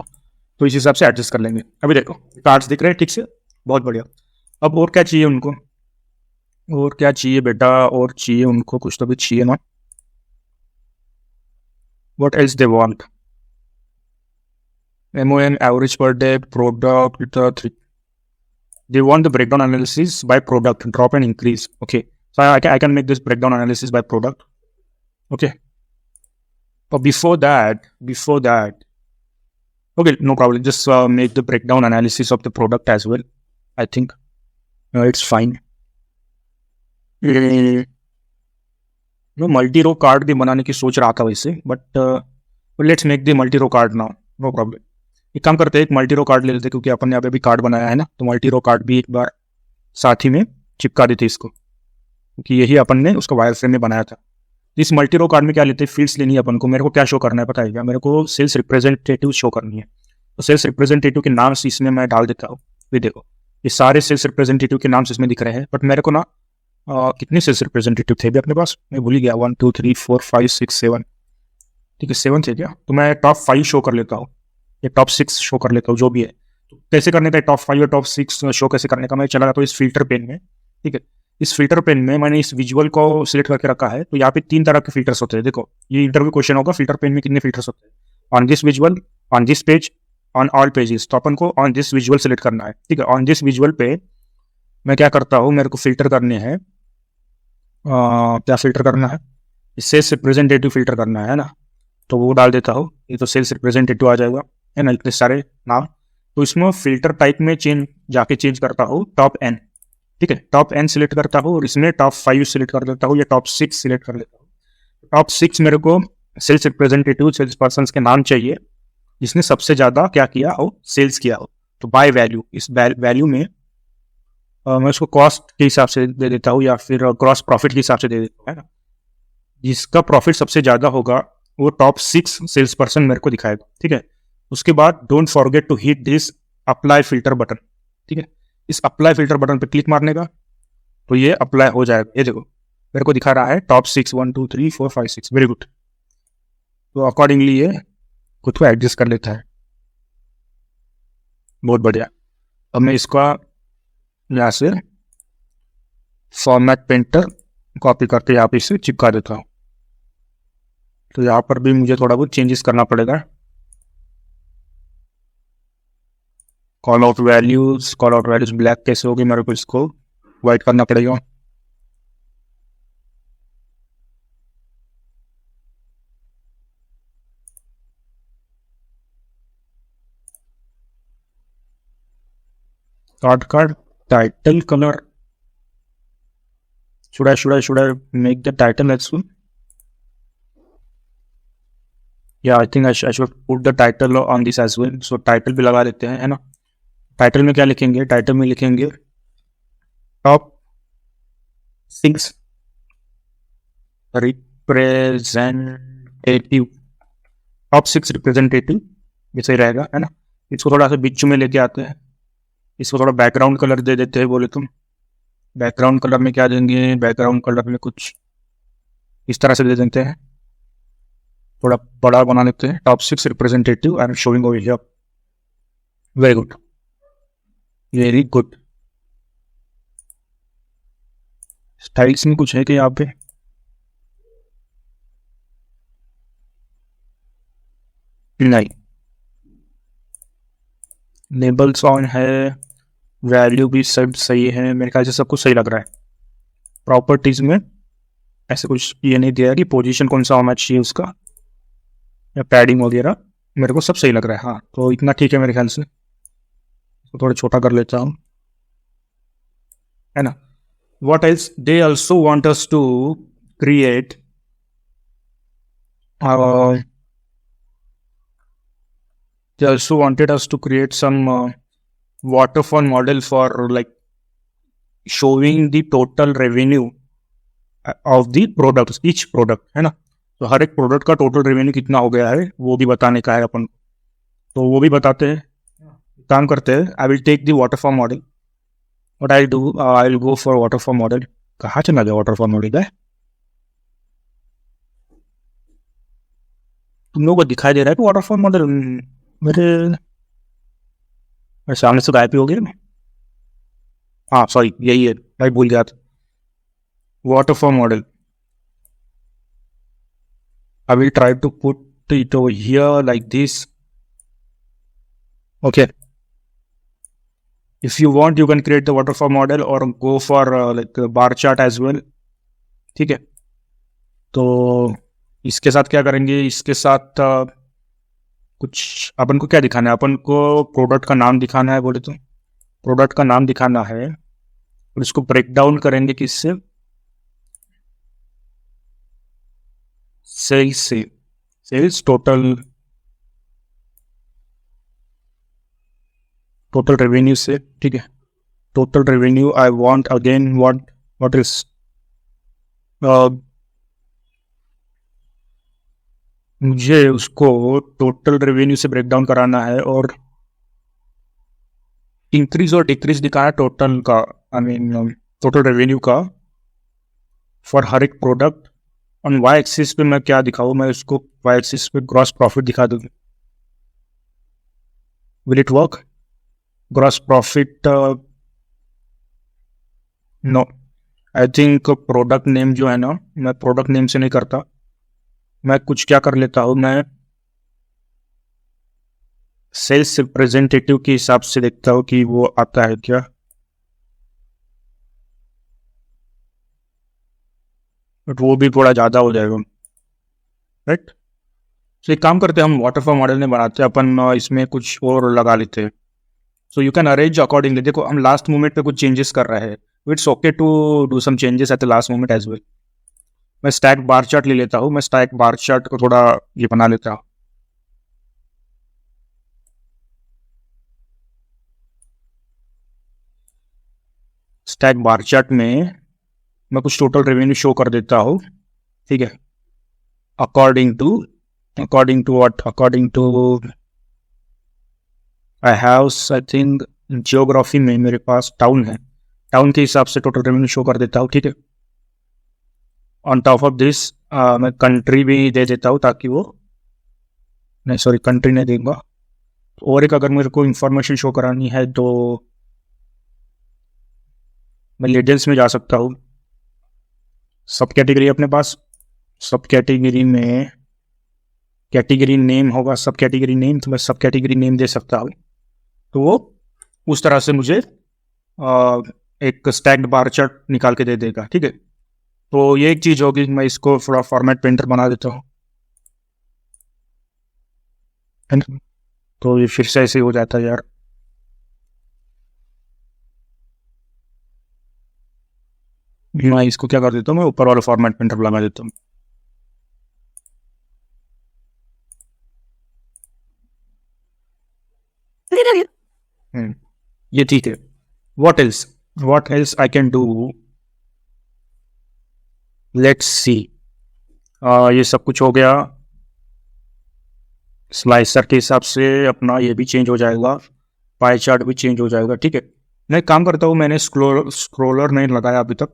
तो इस हिसाब से एडजस्ट कर लेंगे। अभी देखो कार्ड्स दिख रहे हैं ठीक से, बहुत बढ़िया। अब और क्या चाहिए उनको, और क्या चाहिए बेटा, और चाहिए उनको कुछ तो भी चाहिए ना, what else they want, MON average per day, product 3, they want the breakdown analysis by product, drop and increase. Okay, so I can make this breakdown analysis by product. Okay, but before that, okay, no problem, just make the breakdown analysis of the product as well. I think it's fine. मैं multi row card भी बनाने की सोच रहा था वैसे, but let's make the multi row card now, no problem. एक काम करते हैं, एक मल्टी रो कार्ड ले लेते, क्योंकि अपन ने अभी कार्ड बनाया है ना, तो मल्टी रो कार्ड भी एक बार साथ ही में चिपका देते इसको, क्योंकि यही अपन ने उसका वायर फ्रेम में बनाया था। इस मल्टी रो कार्ड में क्या लेते हैं, फील्ड्स लेनी है अपन को। मेरे को क्या शो करना है पता है क्या, मेरे को सेल्स रिप्रेजेंटेटिव शो करनी है, तो सेल्स रिप्रेजेंटेटिव के नाम इसमें मैं डाल देता हूँ। ये देखो, ये सारे सेल्स रिप्रेजेंटेटिव के नाम इसमें दिख रहे हैं, बट मेरे को ना कितने सेल्स रिप्रेजेंटेटिव थे भी अपने पास, मैं भूल गया, 1 2 3 4 5 6 7, ठीक है 7 थे क्या, तो मैं टॉप 5 शो कर लेता हूँ, या टॉप 6 शो कर लेता हूँ, जो भी है। तो कैसे करने का, टॉप 5 और टॉप 6 शो कैसे करने का, मैं चला जाता हूँ इस फिल्टर पेन में, ठीक है। इस फिल्टर पेन में मैंने इस विजुअल को सिलेक्ट करके रखा है, तो यहाँ पे 3 तरह के फिल्टर्स होते हैं। देखो, ये इंटरव्यू क्वेश्चन होगा, फिल्टर पेन में कितने फिल्टर्स होते हैं, on this visual, on this page, on all pages. तो अपन को ऑन दिस विजुअल सिलेक्ट करना है, ठीक है। ऑन दिस विजुअल पे मैं क्या करता हूँ, मेरे को फिल्टर करने हैं, क्या फिल्टर करना है, सेल्स रिप्रेजेंटेटिव फिल्टर करना है ना, तो वो डाल देता हूँ। ये तो सेल्स रिप्रेजेंटेटिव आ जाएगा, है ना, इतने सारे नाम। तो इसमें फिल्टर टाइप में चेंज करता हूँ टॉप एन, ठीक है, टॉप एन सिलेक्ट करता हूँ, और इसमें टॉप 5 सिलेक्ट कर देता हूँ, या टॉप 6 सिलेक्ट कर लेता हूँ। टॉप 6 मेरे को सेल्स रिप्रेजेंटेटिव, सेल्स पर्सन के नाम चाहिए जिसने सबसे ज्यादा क्या किया हो, सेल्स किया हो। तो बाय वैल्यू, इस वैल्यू में मैं उसको कॉस्ट के हिसाब से दे देता हूँ, या फिर ग्रॉस प्रॉफिट के हिसाब से दे देता हूँ, है ना। जिसका प्रॉफिट सबसे ज्यादा होगा वो टॉप 6 सेल्स पर्सन मेरे को दिखाएगा, ठीक है। उसके बाद don't forget to hit this apply filter button, ठीक है। इस अप्लाई फिल्टर बटन पे क्लिक मारने का, तो ये अप्लाई हो जाएगा। ये देखो मेरे को दिखा रहा है टॉप 6 1 2 3 4 5 6, वेरी गुड। तो अकॉर्डिंगली ये खुद को एडजस्ट कर लेता है, बहुत बढ़िया। अब मैं इसका यहाँ से फॉर्मेट पेंटर कॉपी करके यहाँ पे इसे चिपका देता हूँ। तो यहाँ पर भी मुझे थोड़ा बहुत चेंजेस करना पड़ेगा, कॉल आउट वैल्यूज ब्लैक कैसे होगी, मेरे को इसको वाइट करना पड़ेगा। Card title colour, should I make the title as well? Yeah, I think I should put the title on this as well. So title भी लगा देते हैं, है ना। टाइटल में क्या लिखेंगे, टाइटल में लिखेंगे टॉप 6 रिप्रेजेंटेटिव, टॉप 6 रिप्रेजेंटेटिव, ये सही रहेगा, है ना। इसको थोड़ा सा बीच में लेके आते हैं, इसको थोड़ा बैकग्राउंड कलर दे देते हैं, बोले तुम। बैकग्राउंड कलर में क्या देंगे, बैकग्राउंड कलर में कुछ इस तरह से दे देते हैं, थोड़ा बड़ा बना लेते हैं। Top 6 representative I am showing over here. Very good, very good. Styles में कुछ है कि यहाँ पे, नहीं। लेबल्स ऑन है, वैल्यू भी सब सही है, मेरे ख्याल से सब कुछ सही लग रहा है। प्रॉपर्टीज में ऐसे कुछ ये नहीं दिया कि पोजीशन कौन सा होना चाहिए उसका या पैडिंग वगैरह, मेरे को सब सही लग रहा है। हाँ, तो इतना ठीक है मेरे ख्याल से। तो थोड़ा छोटा कर लेता हूँ, है ना। What else? They also want us to create they also wanted us to create some waterfall model for like showing the total revenue of the products, each product, है ना। तो हर एक प्रोडक्ट का टोटल रेवेन्यू कितना हो गया है वो भी बताने का है अपन, तो वो भी बताते हैं। काम करते हैं, I will take the waterfall model. What I'll do, I'll go for waterfall model. कहाँ चला गया waterfall model है? तुम लोगों को दिखाई दे रहा है कि waterfall model मेरे सामने से गायब ही हो गया। हाँ सॉरी, यही है भाई, भूल गया था। waterfall model. I will try to put it over here like this. Okay. If you want, you can create the waterfall model or go for like a bar chart as well. ठीक है, तो इसके साथ क्या करेंगे, इसके साथ कुछ अपन को क्या दिखाना है, अपन को प्रोडक्ट का नाम दिखाना है, बोले तो प्रोडक्ट का नाम दिखाना है, और इसको ब्रेक डाउन करेंगे किससे, सेल्स से, सेल्स टोटल रेवेन्यू से। ठीक है, total revenue I want again what is मुझे उसको टोटल रेवेन्यू से ब्रेक डाउन कराना है और इंक्रीज और डिक्रीज दिखाना टोटल का, आई मीन टोटल रेवेन्यू का फॉर हर एक प्रोडक्ट। ऑन वाई एक्सिस पे मैं क्या दिखाऊँ, मैं उसको वाई एक्सिस पे ग्रॉस प्रॉफिट दिखा दूँ। Will it work? Gross profit no, I think product name जो है ना, मैं प्रोडक्ट नेम से नहीं करता, मैं कुछ क्या कर लेता हूँ, मैं सेल्स रिप्रेजेंटेटिव के हिसाब से देखता हूँ कि वो आता है क्या। बट वो भी थोड़ा ज़्यादा हो जाएगा, राइट। तो एक काम करते हैं, हम वाटरफॉल मॉडल में बनाते हैं अपन, इसमें कुछ और लगा लेते हैं। सो यू कैन अरेंज अकॉर्डिंगली। देखो हम लास्ट मोमेंट पे कुछ चेंजेस कर रहे हैं, it's okay to do some changes at the last moment as well. मैं स्टैक बार चार्ट ले लेता हूँ, मैं स्टैक बार चार्ट को थोड़ा ये बना लेता हूँ। स्टैक बार चार्ट में मैं कुछ टोटल रेवेन्यू शो कर देता हूँ, ठीक है। According to what, according to I have, I think geography में मेरे पास टाउन है, टाउन के हिसाब से टोटल रेवेन्यू शो कर देता हूँ, ठीक है। ऑन टॉप ऑफ दिस मैं कंट्री भी दे देता हूँ ताकि वो, नहीं सॉरी कंट्री नहीं देगा। और एक अगर मेरे को इंफॉर्मेशन शो करानी है तो मैं लेडल्स में जा सकता हूँ। सब कैटेगरी अपने पास, सब कैटेगरी में कैटेगरी नेम होगा, सब कैटेगरी नेम, तो मैं सब कैटेगरी नेम दे सकता हूँ, तो वो उस तरह से मुझे एक स्टैक्ड बार चार्ट निकाल के दे देगा। ठीक है, तो ये एक चीज़ होगी। मैं इसको थोड़ा फॉर्मेट पेंटर बना देता हूँ, तो ये फिर से ऐसे ही हो जाता है यार। मैं इसको क्या कर देता हूँ, मैं ऊपर वाला फॉर्मेट पेंटर लगा देता हूँ। ये ठीक है। what else I can do, let's see। ये सब कुछ हो गया। स्लाइसर के हिसाब से अपना ये भी चेंज हो जाएगा, पाई चार्ट भी चेंज हो जाएगा। ठीक है, मैं काम करता हूँ, मैंने स्क्रोलर नहीं लगाया अभी तक,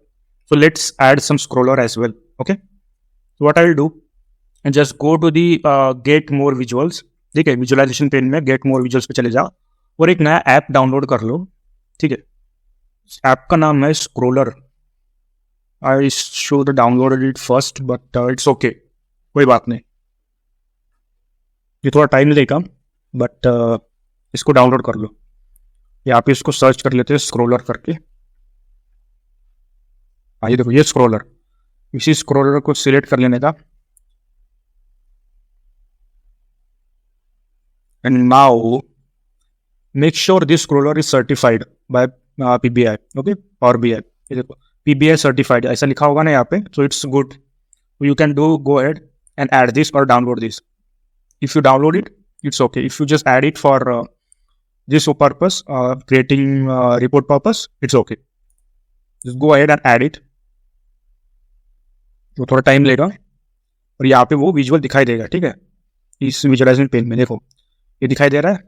so let's add some scroller as well। okay, so what I will do, just go to the get more visuals। ठीक है, विजुअलाइजेशन पेन में गेट मोर विजुअल्स पे चले जाओ और एक नया ऐप डाउनलोड कर लो। ठीक है, ऐप का नाम है scroller. I should download it first but it's okay, कोई बात नहीं, ये थोड़ा टाइम लेगा बट इसको डाउनलोड कर लो। यहाँ पे इसको सर्च कर लेते हैं स्क्रोलर करके। ये देखो, ये स्क्रोलर, इसी स्क्रोलर को सिलेक्ट कर लेने का। And now make sure this scroller is certified by PBI। Okay, और भी है, ये देखो PBI सर्टिफाइड ऐसा लिखा होगा ना यहाँ पे, so it's good। You can go ahead and add this or download this। If you download it, it's okay। If you just add it for this purpose, creating report purpose, it's okay। Just go ahead and add it। तो थोड़ा time लेगा और यहाँ पे वो visual दिखाई देगा। ठीक है, इस विजुअलाइजेशन पेन में देखो ये दिखाई दे रहा है,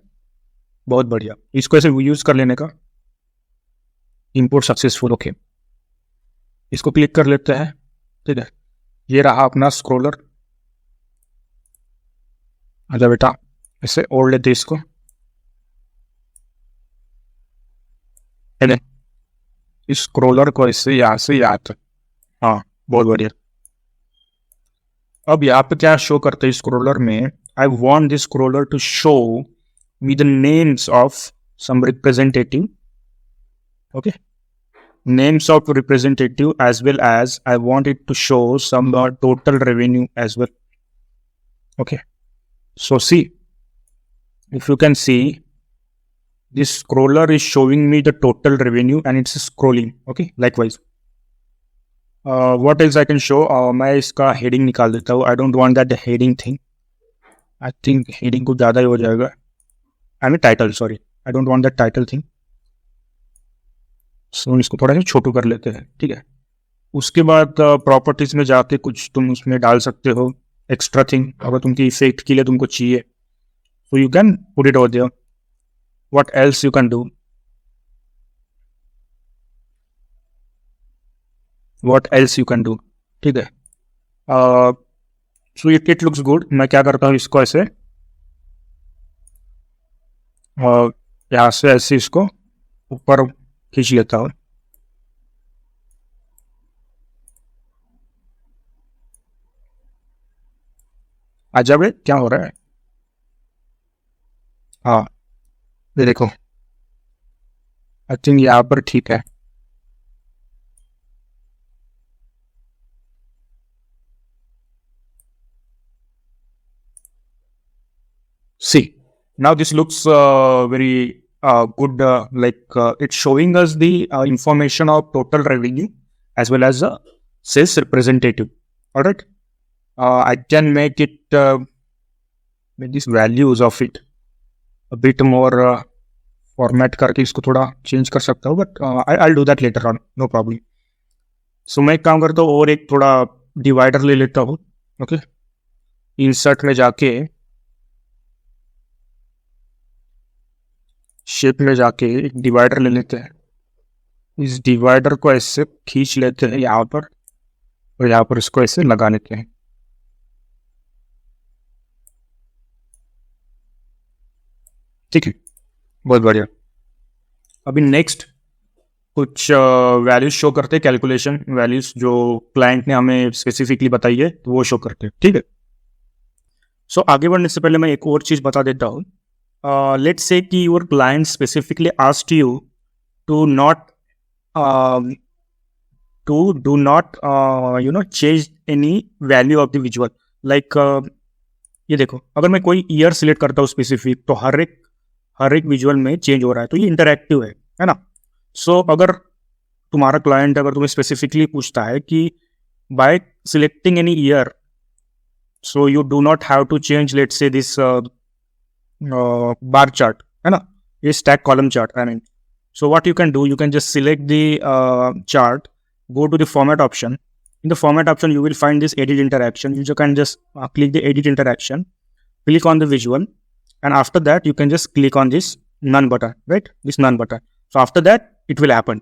बहुत बढ़िया। इसको ऐसे यूज कर लेने का। इंपोर्ट सक्सेसफुल, ओके, इसको क्लिक कर लेते हैं। ठीक है, ये रहा अपना स्क्रोलर। आजा बेटा, ऐसे ओढ़ लेते इसको। इस स्क्रोलर को ऐसे यहाँ से यहाँ तक, हाँ बहुत बढ़िया। अब यहाँ पे क्या शो करते हैं स्क्रोलर में, I want this scroller to show me the names of some representative. Okay, names of representative as well as I want it to show some total revenue as well। okay, so see, if you can see, this scroller is showing me the total revenue and it's scrolling। okay, likewise what else I can show, मैं इसका heading निकाल देता हूँ। I don't want that heading thing, I think heading को ज़्यादा ही हो जाएगा। I mean title, sorry, I don't want that title thing। सो इसको थोड़ा सा छोटू कर लेते हैं। ठीक है, उसके बाद प्रॉपर्टीज में जाके कुछ तुम उसमें डाल सकते हो एक्स्ट्रा थिंग, अगर तुमकी इफेक्ट के लिए तुमको चाहिए, so you can put it over there. What else you can do, what else you can do. ठीक है, सो इट लुक्स गुड। मैं क्या करता हूँ, इसको ऐसे यहाँ से ऐसे इसको ऊपर खींच लेता हूँ। अजब है, क्या हो रहा है। हाँ ये देखो, आई थिंक यहाँ पर ठीक है। सी now this looks very good, like it's showing us the information of total revenue as well as sales representative। all right, I can make it with these values of it a bit more format करके इसको थोड़ा change कर सकता हूँ, but I'll do that later on, no problem। so मैं एक काम करता हूँ और एक थोड़ा डिवाइडर ले लेता हूँ। ओके, इंसर्ट में जाके शेप में जाके एक डिवाइडर ले लेते हैं। इस डिवाइडर को ऐसे खींच लेते हैं यहाँ पर और यहाँ पर इसको ऐसे लगा लेते हैं। ठीक है, बहुत बढ़िया। अभी नेक्स्ट कुछ वैल्यूज शो करते हैं, कैलकुलेशन वैल्यूज जो क्लाइंट ने हमें स्पेसिफिकली बताई है, तो वो शो करते हैं। ठीक है, सो आगे बढ़ने से पहले मैं एक और चीज़ बता देता हूँ। let's say कि your client specifically asked you to not do not change any value of the visual. like ये देखो, अगर मैं कोई ईयर सिलेक्ट करता हूँ स्पेसिफिक, तो हर एक विजुअल में चेंज हो रहा है, तो ये इंटरैक्टिव है ना. सो अगर तुम्हारा क्लाइंट अगर तुम्हें स्पेसिफिकली पूछता है कि by selecting any year, so you do not have to change let's say this bar chart, है ना, ये stack column chart I mean. So what you can do, you can just select the chart, go to the format option. In the format option, you will find this edit interaction. You can just click the edit interaction, click on the visual, and after that, you can just click on this none button, right? This none button. So after that, it will happen.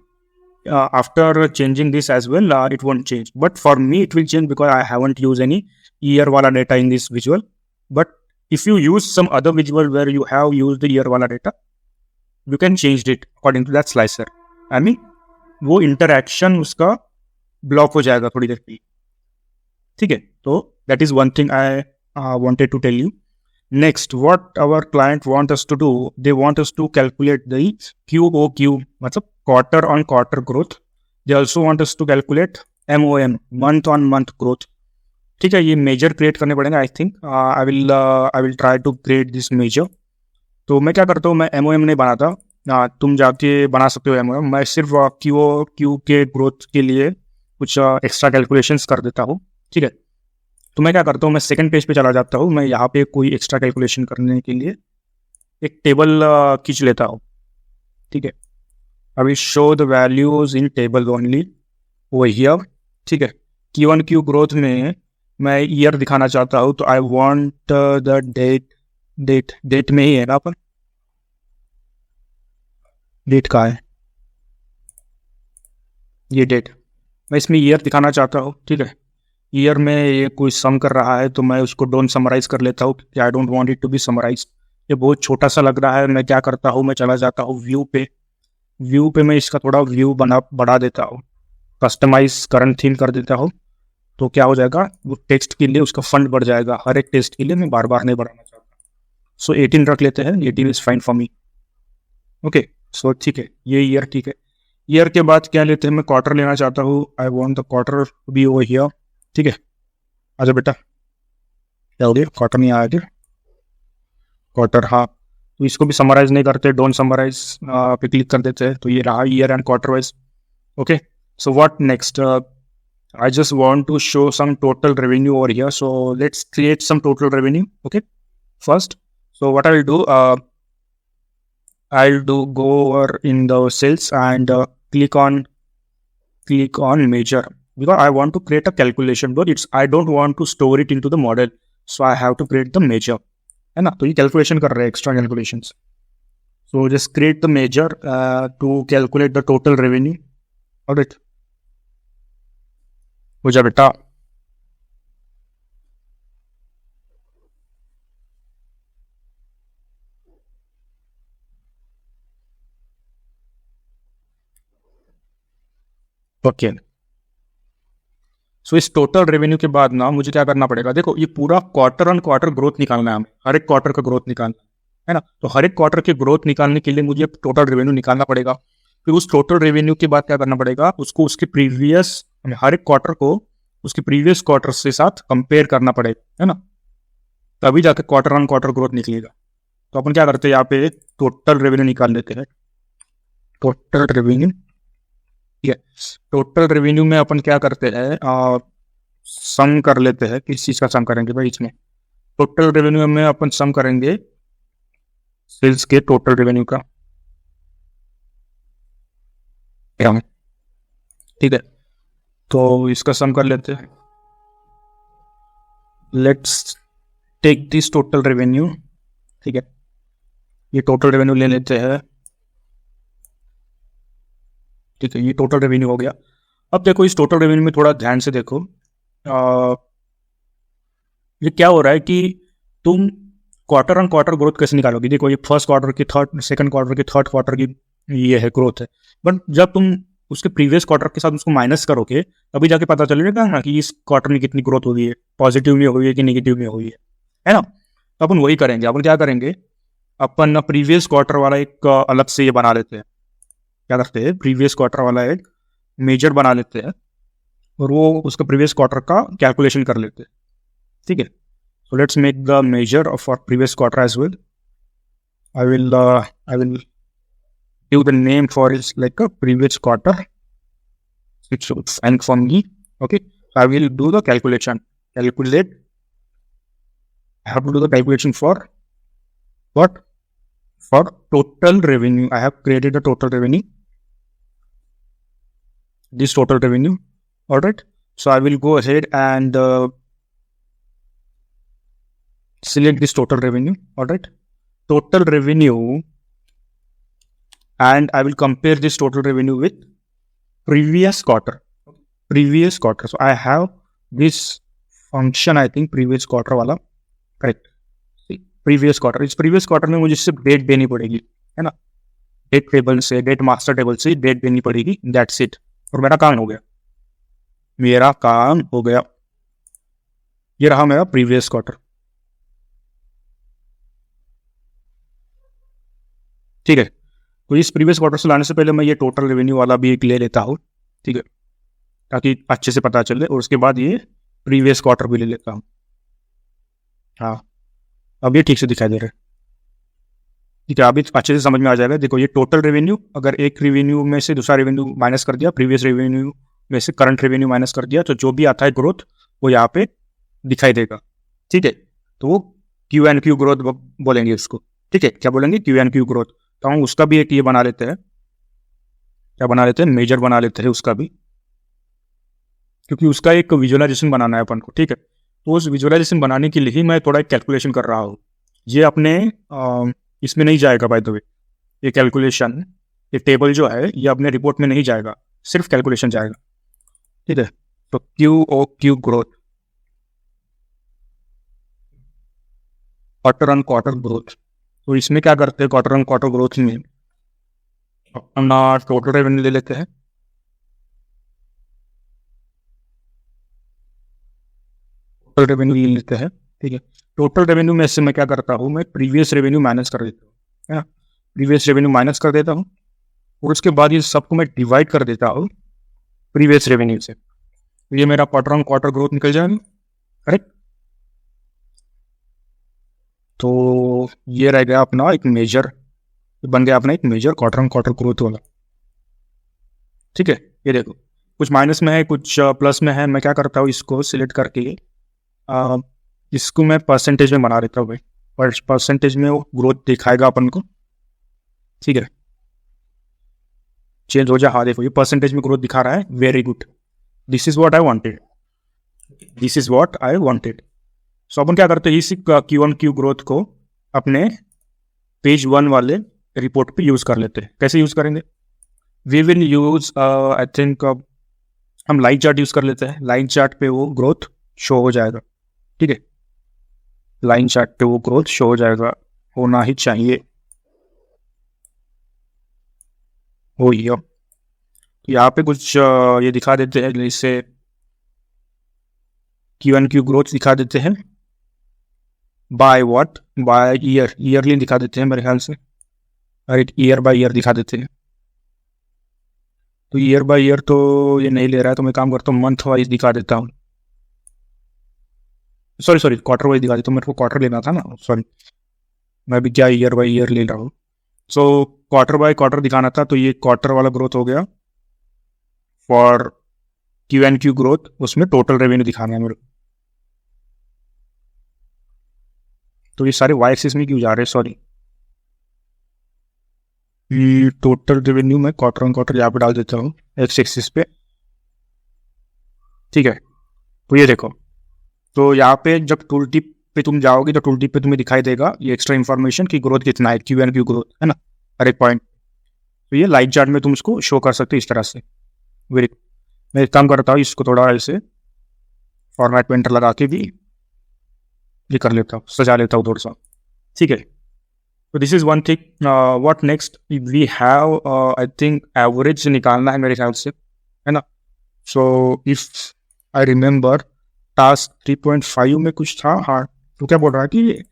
After changing this as well, it won't change. But for me, it will change because I haven't used any year wala data in this visual. But if you use some other visual where you have used the year wala data, you can change it according to that slicer. I mean, वो interaction उसका block हो जाएगा थोड़ी देर के लिए. ठीक है, तो that is one thing I wanted to tell you. Next, what our client want us to do, they want us to calculate the QOQ, मतलब quarter on quarter growth. They also want us to calculate MOM, month on month growth. ठीक है, ये major create करने पड़ेंगे. I think I will try to create this measure. तो मैं क्या करता हूँ, मैं एमओएम नहीं बनाता, तुम जाके बना सकते हो एमओएम. मैं सिर्फ क्यू के ग्रोथ के लिए कुछ एक्स्ट्रा कैलकुलेशंस कर देता हूँ. ठीक है, तो मैं क्या करता हूँ, मैं सेकंड पेज पे चला जाता हूँ. मैं यहाँ पे कोई एक्स्ट्रा कैलकुलेशन करने के लिए एक टेबल खींच लेता हूँ. ठीक है, I will show the values in table only over here. ठीक है, क्यू ग्रोथ में मैं ईयर दिखाना चाहता हूँ, तो आई वांट द डेट में ही है ना, अपन डेट का है ये डेट. मैं इसमें ईयर दिखाना चाहता हूँ. ठीक है, ईयर में ये कोई सम कर रहा है, तो मैं उसको डोंट समराइज कर लेता हूँ. I don't want it to be summarise. ये बहुत छोटा सा लग रहा है. मैं क्या करता हूँ, मैं चला जाता हूँ व्यू पे मैं इसका थोड़ा व्यू बढ़ा देता हूँ, कस्टमाइज करंट थीम कर देता हूँ. तो क्या हो जाएगा, वो टेक्स्ट के लिए उसका फंड बढ़ जाएगा. हर एक टेक्स्ट के लिए मैं बार बार नहीं बढ़ाना चाहता. सो 18 रख लेते हैं. 18 is fine for me. Okay, so ठीक है, ये ईयर ठीक है. ईयर के बाद क्या लेते हैं, मैं क्वार्टर लेना चाहता हूँ. I want the quarter to be over here. ठीक है, आजा बेटा, क्या हो गया, क्वार्टर नहीं आया क्या, क्वार्टर. हाँ, तो इसको भी समराइज नहीं करते, डोंट समराइज पे क्लिक कर देते हैं. तो ये रहा year and quarter wise. Okay, so what next, I just want to show some total revenue over here. So let's create some total revenue. Okay, first. So what I will do, go over in the cells and click on measure, because I want to create a calculation, but I don't want to store it into the model, so I have to create the measure, है ना. तो ये calculation कर रहे हैं, extra calculations. So just create the measure to calculate the total revenue. Alright, हो जा बेटा. ओके, सो इस टोटल रेवेन्यू के बाद ना मुझे क्या करना पड़ेगा, देखो ये पूरा क्वार्टर ऑन क्वार्टर ग्रोथ निकालना है हमें, हर एक क्वार्टर का ग्रोथ निकालना है ना. तो हर एक क्वार्टर के ग्रोथ निकालने के लिए मुझे टोटल रेवेन्यू निकालना पड़ेगा. फिर उस टोटल रेवेन्यू के बाद क्या करना पड़ेगा, उसको उसके प्रीवियस, हर एक क्वार्टर को उसके प्रीवियस क्वार्टर से साथ कंपेयर करना पड़ेगा, है ना. तभी जाके क्वार्टर ऑन क्वार्टर ग्रोथ निकलेगा. तो अपन क्या करते हैं, यहाँ पे टोटल रेवेन्यू निकाल लेते हैं. टोटल रेवेन्यू, टोटल रेवेन्यू में अपन क्या करते हैं, सम कर लेते हैं. किस चीज का सम करेंगे भाई, इसमें टोटल रेवेन्यू में अपन सम करेंगे सेल्स के टोटल रेवेन्यू का. ठीक है, तो इसका सम कर लेते हैं. Let's take this total revenue. ठीक है, ये टोटल रेवेन्यू ले लेते हैं. ठीक है, ये टोटल रेवेन्यू हो गया. अब देखो इस टोटल रेवेन्यू में थोड़ा ध्यान से देखो, ये क्या हो रहा है कि तुम क्वार्टर ऑन क्वार्टर ग्रोथ कैसे निकालोगे. देखो ये फर्स्ट क्वार्टर की थर्ड, सेकंड क्वार्टर की थर्ड क्वार्टर की ये है ग्रोथ है. बट जब तुम उसके प्रीवियस क्वार्टर के साथ उसको माइनस करोगे, तभी जाके पता चलेगा ना कि इस क्वार्टर में कितनी ग्रोथ हुई है, पॉजिटिव में हुई है कि नेगेटिव में हुई है ना. तो अपन वही करेंगे. अपन क्या करेंगे, अपन प्रीवियस क्वार्टर वाला एक अलग से ये बना लेते हैं। क्या करते हैं, प्रीवियस क्वार्टर वाला एक मेजर बना लेते हैं और वो उसका प्रीवियस क्वार्टर का कैलकुलेशन कर लेते हैं। ठीक है, so let's make the measure of our previous quarter as well. I will give the name for it like a previous quarter. It should fine for me. Okay, so I will do the calculation. Calculate. I have to do the calculation for what? For total revenue. I have created a total revenue. This total revenue. All right. So I will go ahead and select this total revenue. All right. Total revenue, and I will compare this total revenue with previous quarter. So I have this function, I think previous quarter वाला, correct? Previous quarter, इस previous quarter में मुझे सिर्फ date देनी पड़ेगी, है ना? Date table से, डेट मास्टर टेबल से डेट देनी पड़ेगी, that's it. और मेरा काम हो गया। ये रहा मेरा previous quarter। ठीक है, तो इस प्रीवियस क्वार्टर से लाने से पहले मैं ये टोटल रेवेन्यू वाला भी एक ले लेता हूँ। ठीक है, ताकि अच्छे से पता चले, और उसके बाद ये प्रीवियस क्वार्टर भी ले लेता हूँ। हाँ, अब ये ठीक से दिखाई दे रहा है। ठीक है, अभी अच्छे से समझ में आ जाएगा। देखो, ये टोटल रेवेन्यू, अगर एक रेवेन्यू में से दूसरा रेवेन्यू माइनस कर दिया, प्रीवियस रेवेन्यू में से करंट रेवेन्यू माइनस कर दिया, तो जो भी आता है ग्रोथ वो यहाँ पे दिखाई देगा। ठीक है, तो वो क्यू एंड क्यू ग्रोथ बोलेंगे उसको। ठीक है, क्या बोलेंगे? Q and Q growth. तो हम उसका भी एक ये बना लेते हैं, क्या बना लेते हैं? मेजर बना लेते हैं उसका भी, क्योंकि उसका एक विजुअलाइजेशन बनाना है अपन को। ठीक है, तो उस विजुअलाइजेशन बनाने के लिए ही मैं थोड़ा एक कैलकुलेशन कर रहा हूँ। ये अपने इसमें नहीं जाएगा, बाय द वे। ये कैलकुलेशन, ये टेबल जो है, ये अपने रिपोर्ट में नहीं जाएगा, सिर्फ कैलकुलेशन जाएगा। ठीक है, तो Q growth, quarter on quarter growth. तो इसमें क्या करते हैं, क्वार्टर ऑन क्वार्टर ग्रोथ में अपना टोटल रेवेन्यू ले लेते हैं। टोटल रेवेन्यू ले लेते हैं। ठीक है, टोटल रेवेन्यू में से मैं क्या करता हूँ, मैं प्रीवियस रेवेन्यू माइनस कर देता हूँ, है ना? प्रीवियस रेवेन्यू माइनस कर देता हूँ, और उसके बाद ये सबको मैं डिवाइड कर देता हूँ प्रीवियस रेवेन्यू से। तो ये मेरा क्वार्टर ऑन क्वार्टर ग्रोथ निकल जाएगा, करेक्ट? तो ये रह गया अपना एक मेजर, बन गया अपना एक measure quarter on quarter growth वाला। ठीक है, ये देखो, कुछ माइनस में है, कुछ प्लस में है। मैं क्या करता हूँ, इसको सिलेक्ट करके इसको मैं परसेंटेज में बना देता हूँ भाई, परसेंटेज में वो ग्रोथ दिखाएगा अपन को। ठीक है, चेंज हो जाए। हाँ देखो, ये परसेंटेज में ग्रोथ दिखा रहा है, very good. This is what I wanted. So अपन क्या करते हैं, इसी Q1Q ग्रोथ को अपने पेज 1 वाले रिपोर्ट पे यूज कर लेते हैं। कैसे यूज करेंगे? We will use I think हम लाइन चार्ट यूज कर लेते हैं। लाइन चार्ट पे वो ग्रोथ शो हो जाएगा। ठीक है, लाइन चार्ट पे वो ग्रोथ शो हो जाएगा, होना ही चाहिए। हो यहाँ पे कुछ ये दिखा देते हैं, जैसे Q1Q ग्रोथ दिखा देते हैं by what, by year, yearly दिखा देते हैं मेरे ख्याल से। राइट, ईयर बाय ईयर दिखा देते हैं। तो ईयर बाय ईयर तो ये नहीं ले रहा है, तो मैं काम करता हूँ मंथ वाइज दिखा देता हूँ। सॉरी, क्वार्टर वाइज दिखा देता हूँ। मेरे को क्वार्टर लेना था ना, सॉरी, मैं भी क्या ईयर बाय ईयर ले रहा हूँ। सो क्वार्टर बाय क्वार्टर दिखाना था, तो ये क्वार्टर वाला ग्रोथ हो गया फॉर Q1Q ग्रोथ। उसमें टोटल रेवेन्यू दिखाना है मेरे को। तो ये सारे वाई एक्सिस में क्यों जा रहे हैं, सॉरी। टोटल रेवेन्यू में क्वार्टर ऑन क्वार्टर यहाँ पे डाल देता हूँ एक्स एक्सिस पे। ठीक है, तो ये देखो, तो यहाँ पे जब टूल टिप पे तुम जाओगे तो टूल टिप पे तुम्हें दिखाई देगा ये एक्स्ट्रा इन्फॉर्मेशन की ग्रोथ कितना है, Q1Q ग्रोथ, है ना, हर एक पॉइंट। तो ये लाइन चार्ट में तुम इसको शो कर सकते हो इस तरह से। वेरी, मैं एक काम करता हूँ, इसको थोड़ा ऐसे फॉर्मेट पेंटर लगा के भी ये कर लेता हूँ, सजा लेता हूँ थोड़ा सा। ठीक है, तो this is one thing. What next, we have I think average निकालना है मेरे ख्याल से, है ना। So if I remember task 3.5 में कुछ था। हाँ, तो क्या बोल रहा है कि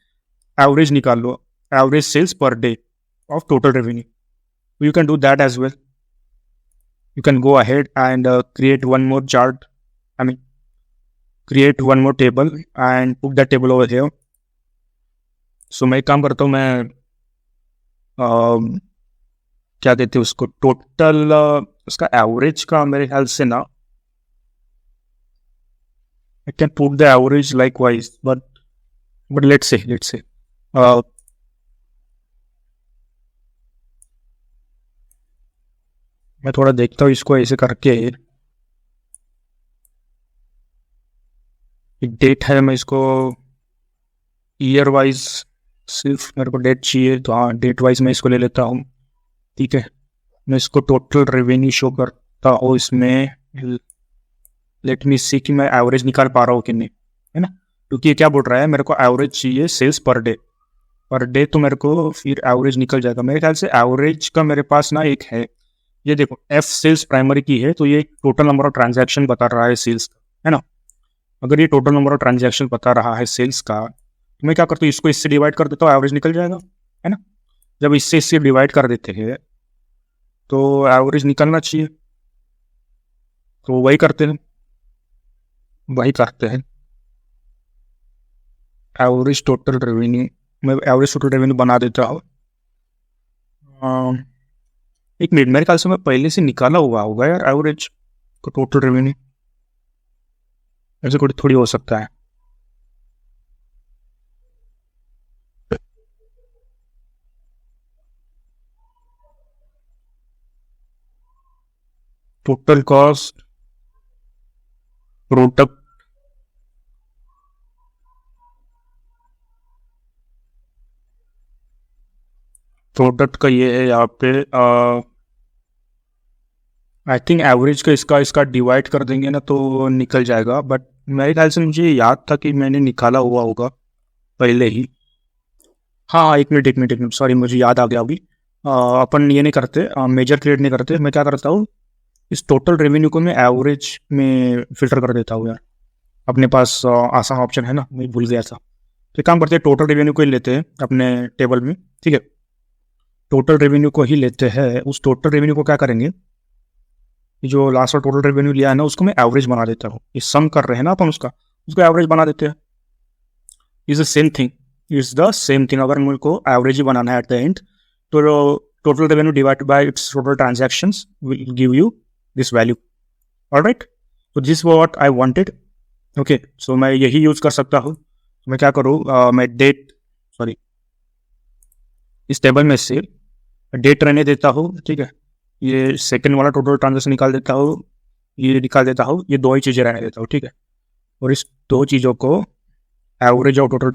एवरेज निकाल लो। average sales per day of total revenue. You can do that as well. You can go ahead and create one more chart. Create one more table and put that table over here. So मैं एक काम करता हूँ, मैं क्या देते हैं उसको, टोटल उसका एवरेज का मेरे ख्याल से ना, I can put the average likewise, but let's say मैं थोड़ा देखता हूँ इसको ऐसे करके, एक डेट है, मैं इसको ईयर वाइज, सिर्फ मेरे को डेट चाहिए तो हाँ डेट वाइज मैं इसको ले लेता हूँ, ठीक है। मैं इसको टोटल रेवेन्यू शो करता हूँ इसमें, लेट मी सी कि मैं एवरेज निकाल पा रहा हूँ कि नहीं, है ना, क्योंकि ये क्या बोल रहा है, मेरे को एवरेज चाहिए सेल्स पर डे, तो मेरे को फिर एवरेज निकल जाएगा। मेरे ख्याल से एवरेज का मेरे पास ना एक है, ये देखो एफ सेल्स प्राइमरी की है, तो ये टोटल नंबर ऑफ ट्रांजैक्शन बता रहा है सेल्स का, है ना। अगर ये टोटल नंबर ऑफ ट्रांजैक्शन बता रहा है सेल्स का, तो मैं क्या करता हूँ, इसको इससे डिवाइड कर देता हूँ, एवरेज निकल जाएगा, है ना। जब इससे डिवाइड कर देते हैं तो एवरेज निकलना चाहिए, तो वही करते हैं एवरेज टोटल रेवेन्यू। मैं एवरेज टोटल रेवेन्यू बना देता हूँ। एक मिनट, मेरे ख्याल से मैं पहले से निकाला हुआ होगा यार एवरेज को टोटल रेवेन्यू, ऐसे थोड़ी हो सकता है। टोटल कॉस्ट प्रोडक्ट का ये है यहाँ पे, आई थिंक एवरेज का इसका डिवाइड कर देंगे ना तो निकल जाएगा, बट मेरे ख्याल से मुझे याद था कि मैंने निकाला हुआ होगा पहले ही। हाँ एक मिनट सॉरी, मुझे याद आ गया अभी। अपन ये नहीं करते, मेजर क्रिएट नहीं करते, मैं क्या करता हूँ, इस टोटल रेवेन्यू को मैं एवरेज में फिल्टर कर देता हूँ यार। अपने पास आसान ऑप्शन है ना, मैं भूल गया था। तो काम करते हैं, टोटल रेवेन्यू को ही लेते हैं अपने टेबल में, ठीक है। टोटल रेवेन्यू को ही लेते हैं, उस टोटल रेवेन्यू को क्या करेंगे, जो लास्ट और टोटल रेवेन्यू लिया है ना उसको मैं एवरेज बना देता हूँ। ये सम कर रहे हैं ना अपन, उसको एवरेज बना देते हैं। इज द सेम थिंग, अगर मेरे को एवरेज ही बनाना है एट द एंड, तो total revenue divide by its total transactions will give you this value, alright. तो this what I wanted, okay. So मैं यही यूज कर सकता हूँ। मैं क्या करूँ, मैं इस टेबल में से डेट रहने देता हूँ, ठीक है। ये सेकंड वाला टोटल ट्रांजैक्शन निकाल देता हूँ, ये निकाल देता हूँ, ये दो ही चीज़ें रहने देता हूँ, ठीक है। और इस दो चीज़ों को एवरेज और टोटल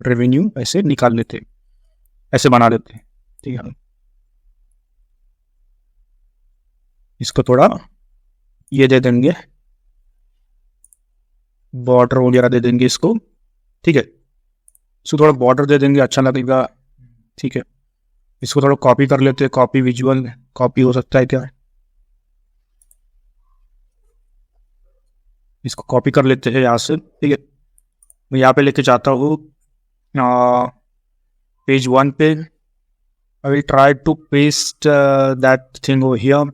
रेवेन्यू ऐसे निकाल लेते, ऐसे बना देते हैं, ठीक है। इसको थोड़ा ये दे देंगे, बॉर्डर वगैरह दे देंगे इसको, ठीक है। इसको थोड़ा बॉर्डर दे देंगे, अच्छा लगेगा, ठीक है। इसको थोड़ा कॉपी कर लेते हैं, कॉपी विजुअल कॉपी हो सकता है क्या, इसको कॉपी कर लेते हैं यहाँ से, ठीक है। मैं यहाँ पे लेके जाता हूँ पेज 1 पे। I will try to paste that thing over here,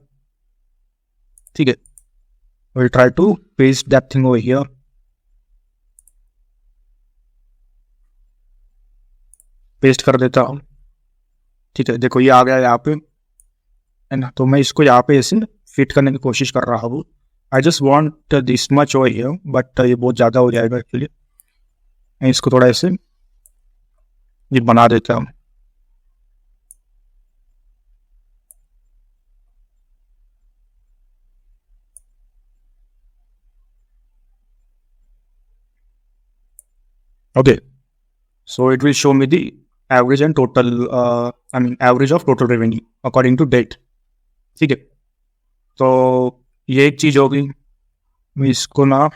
ठीक है। I will try to paste that thing over here, paste कर देता हूँ, ठीक है। देखो ये आ गया यहाँ पे, है ना। तो मैं इसको यहाँ पे ऐसे फिट करने की कोशिश कर रहा हूँ। I just want this much over here, but ये बहुत ज़्यादा हो जाएगा एक्चुअली। मैं इसको थोड़ा ऐसे ये बना देता हूँ, okay. So it will show me the average and total, average of total revenue according to date, ठीक है। तो ये एक चीज होगी। मैं इसको ना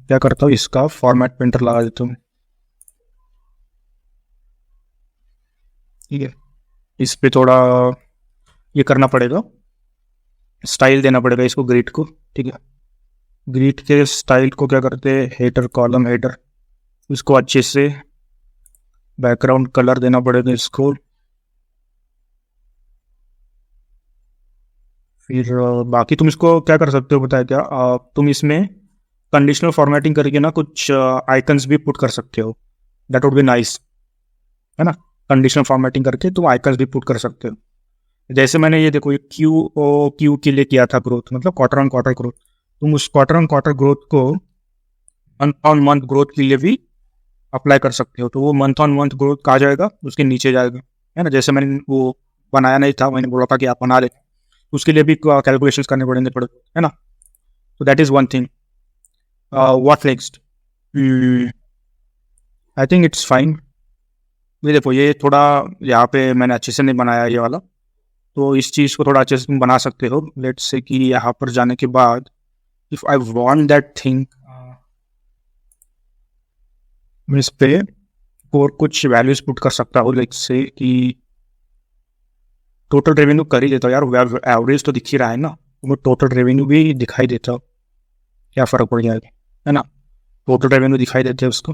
क्या करता हूँ, इसका फॉर्मेट पेंटर लगा देता हूँ, ठीक है। इस पे थोड़ा ये करना पड़ेगा, स्टाइल देना पड़ेगा इसको, ग्रिड को, ठीक है। ग्रिड के स्टाइल को क्या करते हैं, हेडर, कॉलम हेडर, उसको अच्छे से बैकग्राउंड कलर देना पड़ेगा इसको। फिर बाकी तुम इसको क्या कर सकते हो पता है क्या, तुम इसमें कंडीशनल फॉर्मेटिंग करके ना कुछ आइकन्स भी पुट कर सकते हो, दैट वुड बी नाइस, है ना। कंडीशनल फॉर्मेटिंग करके तुम आइकन्स भी पुट कर सकते हो। जैसे मैंने ये देखो, ये क्यू के लिए किया था ग्रोथ, मतलब क्वार्टर ऑन क्वार्टर ग्रोथ। तुम उस क्वार्टर ऑन क्वार्टर ग्रोथ को मंथ ऑन मंथ ग्रोथ के लिए भी अप्लाई कर सकते हो। तो वो मंथ ऑन मंथ ग्रोथ कहा जाएगा, उसके नीचे जाएगा, है ना। जैसे मैंने वो बनाया नहीं था, मैंने बोला था कि आप बना लेते, उसके लिए भी कैलकुलेशंस करने पड़ेंगे थोड़े, है ना। तो that is one thing. What next? I think it's fine. ये देखो, ये थोड़ा यहाँ पे मैंने अच्छे से नहीं बनाया ये वाला, तो इस चीज़ को थोड़ा अच्छे से तुम बना सकते हो। लेट्स से कि यहाँ पर जाने के बाद if I want that thing, मैं इस पे और कुछ वैल्यूज पुट कर सकता हूँ, लाइक से कि टोटल रेवेन्यू कर ही देता हूँ यार, एवरेज तो दिख ही रहा है ना, वो टोटल रेवेन्यू भी दिखाई देता हो, क्या फ़र्क पड़ जाएगा, है ना। टोटल रेवेन्यू दिखाई देते हैं उसको।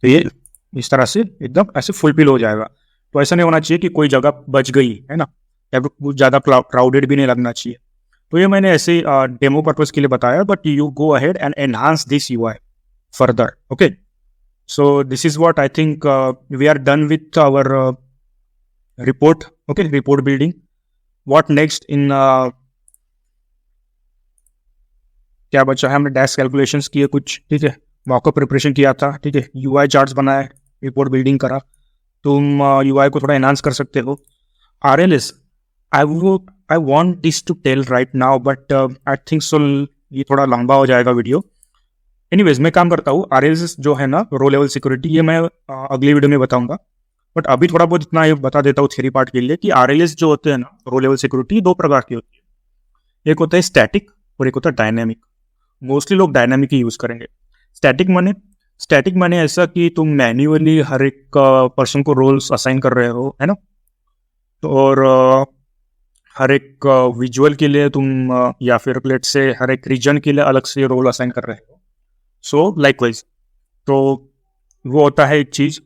तो ये इस तरह से एकदम ऐसे फुलफिल हो जाएगा। तो ऐसा नहीं होना चाहिए कि कोई जगह बच गई, है ना, या फिर कुछ ज़्यादा क्राउडेड भी नहीं लगना चाहिए। तो ये मैंने ऐसे डेमो पर्पज़ के लिए बताया, but you go ahead and enhance this UI further, okay. So this is what I think we are done with our report, okay, report building. What next in क्या बचा है, हमने डैश कैलकुलेशंस किए कुछ, ठीक है, मॉकअप प्रिपरेशन किया था, ठीक है, यूआई चार्ट्स बनाए, रिपोर्ट बिल्डिंग करा। तुम यूआई को थोड़ा एनहांस कर सकते हो। RLS, I want this to tell right now, but I think so ये थोड़ा लंबा हो जाएगा वीडियो। एनीवेज, मैं काम करता हूँ, आरएलएस जो है ना, रो लेवल सिक्योरिटी, ये मैं अगली वीडियो में बताऊंगा। बट अभी थोड़ा बहुत इतना बता देता हूँ थ्योरी पार्ट के लिए कि आरएलएस जो होते हैं ना, रो लेवल सिक्योरिटी, दो प्रकार की होती है। एक होता है स्टैटिक और एक होता है डायनेमिक। मोस्टली लोग डायनामिक ही यूज करेंगे। स्टैटिक माने ऐसा कि तुम मैन्युअली हर एक पर्सन को रोल्स असाइन कर रहे हो, है ना। तो और हर एक विजुअल के लिए तुम या फिर लेट से हर एक रीजन के लिए अलग से रोल असाइन कर रहे हो। सो लाइकवाइज, तो वो होता है एक चीज़,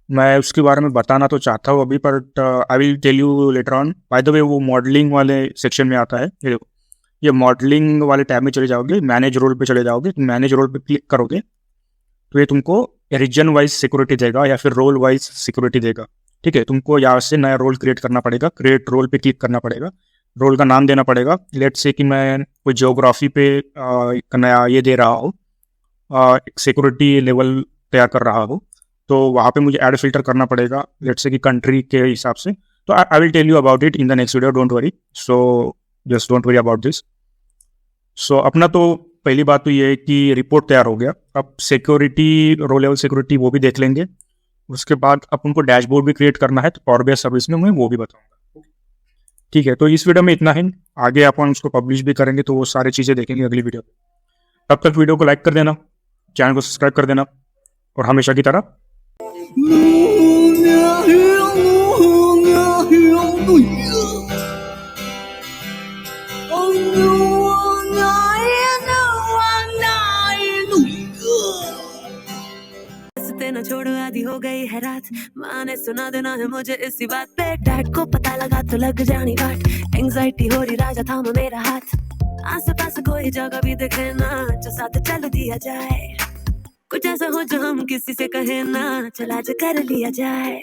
मैं उसके बारे में बताना तो चाहता हूँ अभी, पर I will tell you later on. By the way, वो मॉडलिंग वाले सेक्शन में आता है। ये देखो, ये मॉडलिंग वाले टैब में चले जाओगे, मैनेज रोल पे चले जाओगे, मैनेज रोल पे क्लिक करोगे तो ये तुमको रीजन वाइज सिक्योरिटी देगा या फिर रोल वाइज सिक्योरिटी देगा, ठीक है। तुमको यहाँ से नया रोल क्रिएट करना पड़ेगा, क्रिएट रोल पे क्लिक करना पड़ेगा, रोल का नाम देना पड़ेगा। लेट से कि मैं कोई ज्योग्राफी पे एक नया ये दे रहा हूँ, एक सिक्योरिटी लेवल तैयार कर रहा हूँ, तो वहाँ पे मुझे ऐड फिल्टर करना पड़ेगा, लेट से कि कंट्री के हिसाब से। तो I will tell you about it in the next video, don't worry. So just don't worry about this. So अपना तो पहली बात तो ये है कि रिपोर्ट तैयार हो गया। अब सिक्योरिटी, रो लेवल सिक्योरिटी, वो भी देख लेंगे। उसके बाद अपन को डैशबोर्ड भी क्रिएट करना है, तो पावर बीआई सर्विस में मैं वो भी बताऊंगा, ठीक है। तो इस वीडियो में इतना ही, आगे अपन उसको पब्लिश भी करेंगे, तो वो सारी चीज़ें देखेंगे अगली वीडियो में। तब तक वीडियो को लाइक कर देना, चैनल को सब्सक्राइब कर देना, और हमेशा की तरह न छोड़ो, आधी हो गई है रात, माँ ने सुना देना है मुझे इसी बात पे। डैड को पता लगा तो लग जानी बात, एंग्जाइटी हो रही, राजा थाम मेरा हाथ। आस पास कोई जगह भी दिखे ना, जो साथ चल दिया जाए, कुछ ऐसा हो जो हम किसी से कहे ना, चला जो कर लिया जाए।